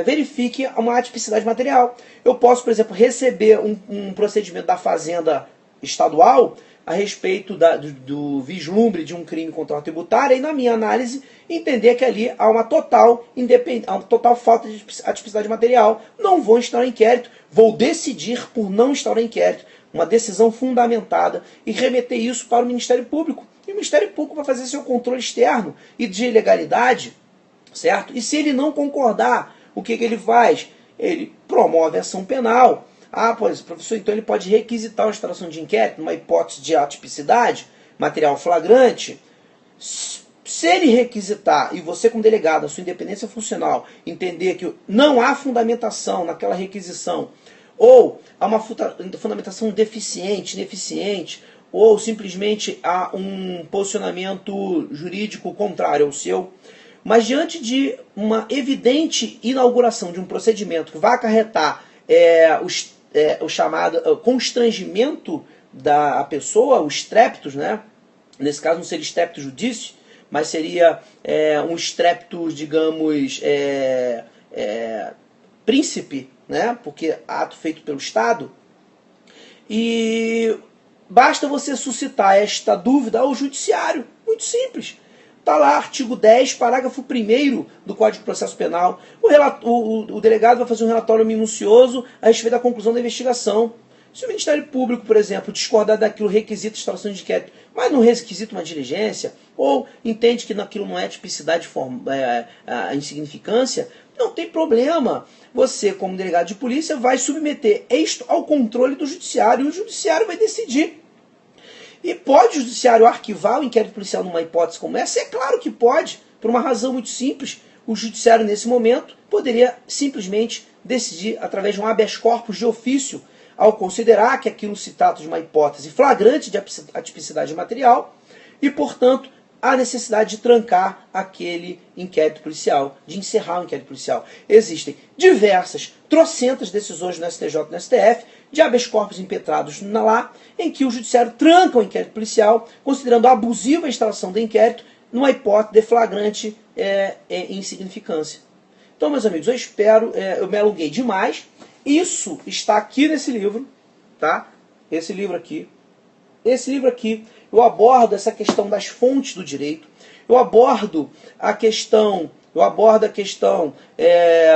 A: verifique uma atipicidade material. Eu posso, por exemplo, receber um procedimento da Fazenda Estadual a respeito do vislumbre de um crime contra a tributária e, na minha análise, entender que ali há uma total falta de atipicidade material. Não vou instaurar inquérito, vou decidir por não instaurar inquérito, uma decisão fundamentada, e remeter isso para o Ministério Público. E o Ministério Público vai fazer seu controle externo e de legalidade, certo? E se ele não concordar, o que ele faz? Ele promove ação penal. Pois, professor, então ele pode requisitar a instauração de inquérito numa hipótese de atipicidade, material flagrante. Se ele requisitar, e você como delegado, a sua independência funcional, entender que não há fundamentação naquela requisição, ou há uma fundamentação deficiente, ineficiente, ou simplesmente há um posicionamento jurídico contrário ao seu, mas diante de uma evidente inauguração de um procedimento que vai acarretar o chamado constrangimento da pessoa, o streptus, né? Nesse caso não seria streptus judice, mas seria um streptus, digamos, príncipe, né? Porque ato feito pelo Estado. E basta você suscitar esta dúvida ao judiciário, muito simples. Está lá, artigo 10, parágrafo 1º do Código de Processo Penal. O delegado vai fazer um relatório minucioso a respeito da conclusão da investigação. Se o Ministério Público, por exemplo, discordar daquilo, requisita instalação de inquérito, mas não requisita uma diligência, ou entende que naquilo não é tipicidade, insignificância, não tem problema. Você, como delegado de polícia, vai submeter isto ao controle do judiciário, e o judiciário vai decidir. E pode o judiciário arquivar o inquérito policial numa hipótese como essa? É claro que pode, por uma razão muito simples. O judiciário, nesse momento, poderia simplesmente decidir através de um habeas corpus de ofício, ao considerar que aquilo se trata de uma hipótese flagrante de atipicidade material e, portanto, a necessidade de trancar aquele inquérito policial, de encerrar o inquérito policial. Existem trocentas decisões no STJ e no STF de habeas corpus impetrados lá, em que o judiciário tranca o inquérito policial, considerando abusiva a instalação do inquérito numa hipótese de flagrante insignificância. Então, meus amigos, eu espero, eu me alonguei demais. Isso está aqui nesse livro, tá? Esse livro aqui, eu abordo essa questão das fontes do direito, eu abordo a questão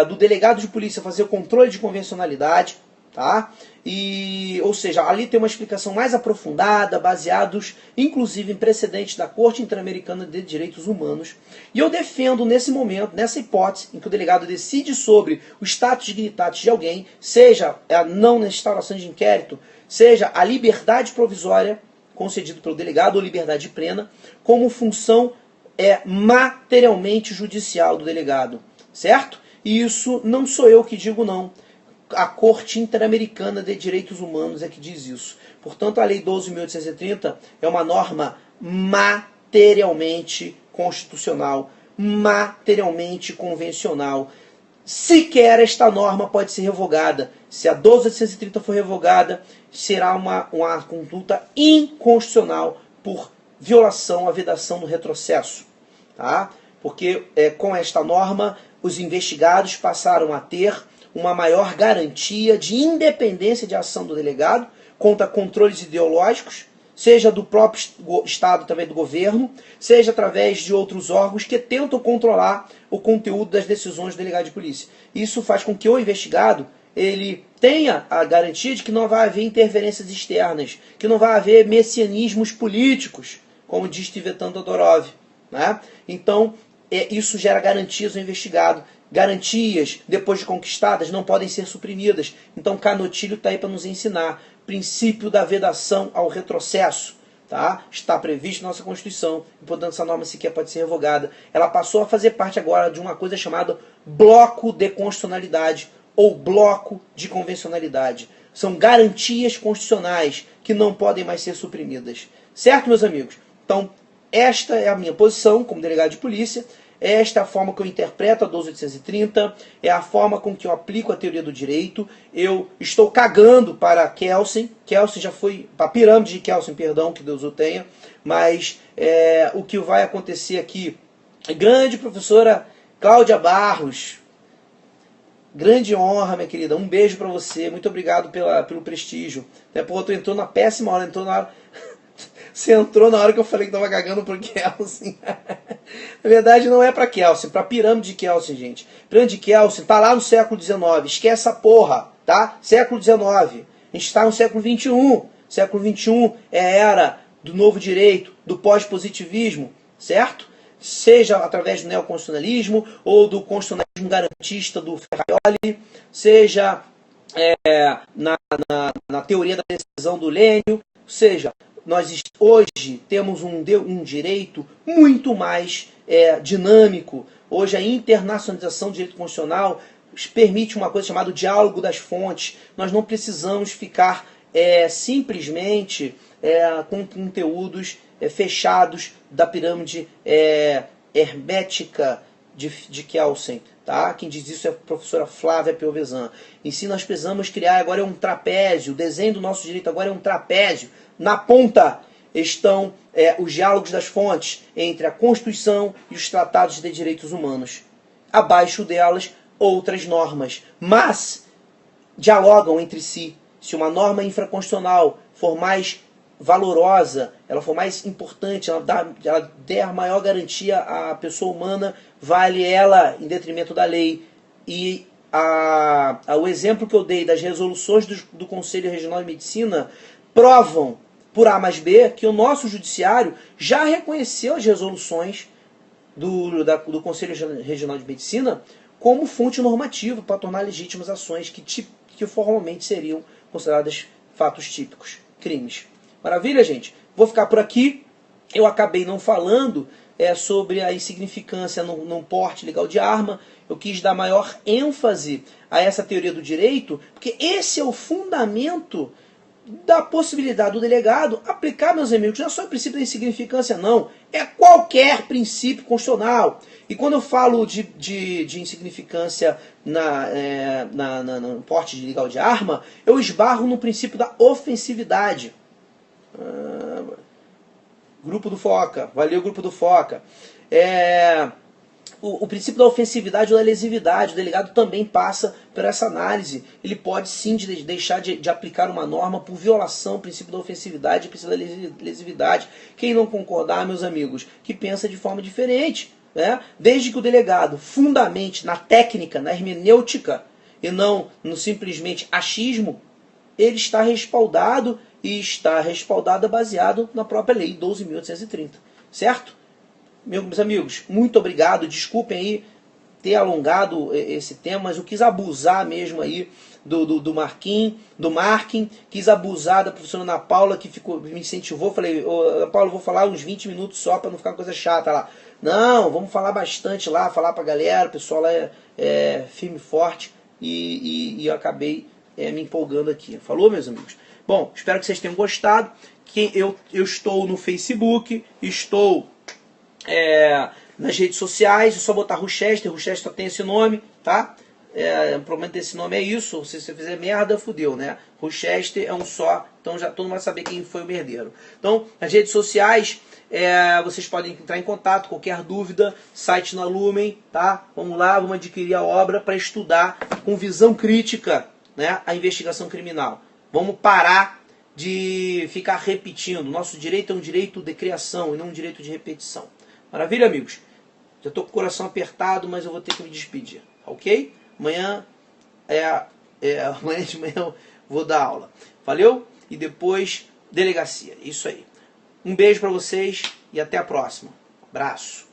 A: do delegado de polícia fazer o controle de convencionalidade, tá? Ou seja, ali tem uma explicação mais aprofundada, baseados inclusive em precedentes da Corte Interamericana de Direitos Humanos. E eu defendo nesse momento, nessa hipótese, em que o delegado decide sobre o status dignitatis de alguém, seja a não instauração de inquérito, seja a liberdade provisória concedida pelo delegado ou liberdade plena, como função materialmente judicial do delegado, certo? E isso não sou eu que digo, não. A Corte Interamericana de Direitos Humanos é que diz isso. Portanto, a Lei 12.830 é uma norma materialmente constitucional, materialmente convencional. Sequer esta norma pode ser revogada. Se a 12.830 for revogada, será uma conduta inconstitucional por violação à vedação do retrocesso. Tá? Porque com esta norma, os investigados passaram a ter uma maior garantia de independência de ação do delegado contra controles ideológicos, seja do próprio Estado, através do governo, seja através de outros órgãos que tentam controlar o conteúdo das decisões do delegado de polícia. Isso faz com que o investigado ele tenha a garantia de que não vai haver interferências externas, que não vai haver messianismos políticos, como diz Tivetan Todorov, né? Então, isso gera garantias ao investigado. Garantias, depois de conquistadas, não podem ser suprimidas. Então, Canotilho está aí para nos ensinar. Princípio da vedação ao retrocesso. Tá? Está previsto na nossa Constituição. E, portanto, essa norma sequer pode ser revogada. Ela passou a fazer parte agora de uma coisa chamada bloco de constitucionalidade ou bloco de convencionalidade. São garantias constitucionais que não podem mais ser suprimidas. Certo, meus amigos? Então, esta é a minha posição como delegado de polícia. Esta é a forma que eu interpreto a 12.830, é a forma com que eu aplico a teoria do direito. Eu estou cagando para Kelsen já foi, para a pirâmide de Kelsen, perdão, que Deus o tenha, mas o que vai acontecer aqui, grande professora Cláudia Barros, grande honra, minha querida, um beijo para você, muito obrigado pelo prestígio. Porra, tu entrou na péssima hora, você entrou na hora que eu falei que estava cagando pro Kelsen. Na verdade, não é para Kelsen, para a pirâmide de Kelsen, gente. Pirâmide de Kelsen tá lá no século XIX. Esquece essa porra, tá? Século XIX. A gente está no século XXI. Século XXI é a era do novo direito, do pós-positivismo, certo? Seja através do neoconstitucionalismo ou do constitucionalismo garantista do Ferraioli, seja na teoria da decisão do Lênio, seja... Nós hoje temos um direito muito mais dinâmico. Hoje a internacionalização do direito constitucional permite uma coisa chamada diálogo das fontes. Nós não precisamos ficar simplesmente com conteúdos fechados da pirâmide hermética de Kelsen. Tá? Quem diz isso é a professora Flávia Piovesan. Em si nós precisamos criar agora um trapézio. O desenho do nosso direito agora é um trapézio. Na ponta estão os diálogos das fontes entre a Constituição e os tratados de direitos humanos. Abaixo delas, outras normas. Mas dialogam entre si. Se uma norma infraconstitucional for mais valorosa, ela for mais importante, ela der maior garantia à pessoa humana, vale ela em detrimento da lei. E o exemplo que eu dei das resoluções do Conselho Regional de Medicina provam, por A mais B, que o nosso judiciário já reconheceu as resoluções do Conselho Regional de Medicina como fonte normativa para tornar legítimas ações que formalmente seriam consideradas fatos típicos, crimes. Maravilha, gente? Vou ficar por aqui. Eu acabei não falando sobre a insignificância no porte legal de arma. Eu quis dar maior ênfase a essa teoria do direito, porque esse é o fundamento da possibilidade do delegado aplicar, meus amigos, não é só o princípio da insignificância, não. É qualquer princípio constitucional. E quando eu falo de insignificância no porte legal de arma, eu esbarro no princípio da ofensividade. Grupo do Foca. Valeu, Grupo do Foca. O princípio da ofensividade ou da lesividade, o delegado também passa por essa análise. Ele pode sim deixar de aplicar uma norma por violação do princípio da ofensividade e princípio da lesividade. Quem não concordar, meus amigos, que pensa de forma diferente. Né? Desde que o delegado fundamente na técnica, na hermenêutica, e não no simplesmente achismo, ele está respaldado e está respaldado baseado na própria lei 12.830. Certo? Meus amigos, muito obrigado. Desculpem aí ter alongado esse tema, mas eu quis abusar mesmo aí do Marquinhos, quis abusar da professora Ana Paula, que me incentivou. Falei, Ana Paula, vou falar uns 20 minutos só para não ficar uma coisa chata lá. Não, vamos falar bastante lá, falar pra galera, o pessoal lá é firme e forte, e eu acabei me empolgando aqui. Falou, meus amigos? Bom, espero que vocês tenham gostado. Eu estou no Facebook, estou nas redes sociais, é só botar Ruchester só tem esse nome, tá? O problema desse nome é isso, se você fizer merda, fudeu, né? Ruchester é um só, então já todo mundo vai saber quem foi o merdeiro. Então, nas redes sociais, vocês podem entrar em contato, qualquer dúvida, site na Lumen, tá? Vamos lá, vamos adquirir a obra para estudar com visão crítica, né, a investigação criminal. Vamos parar de ficar repetindo. Nosso direito é um direito de criação e não um direito de repetição. Maravilha, amigos? Já estou com o coração apertado, mas eu vou ter que me despedir, ok? Amanhã amanhã de manhã eu vou dar aula. Valeu? E depois, delegacia. Isso aí. Um beijo para vocês e até a próxima. Abraço.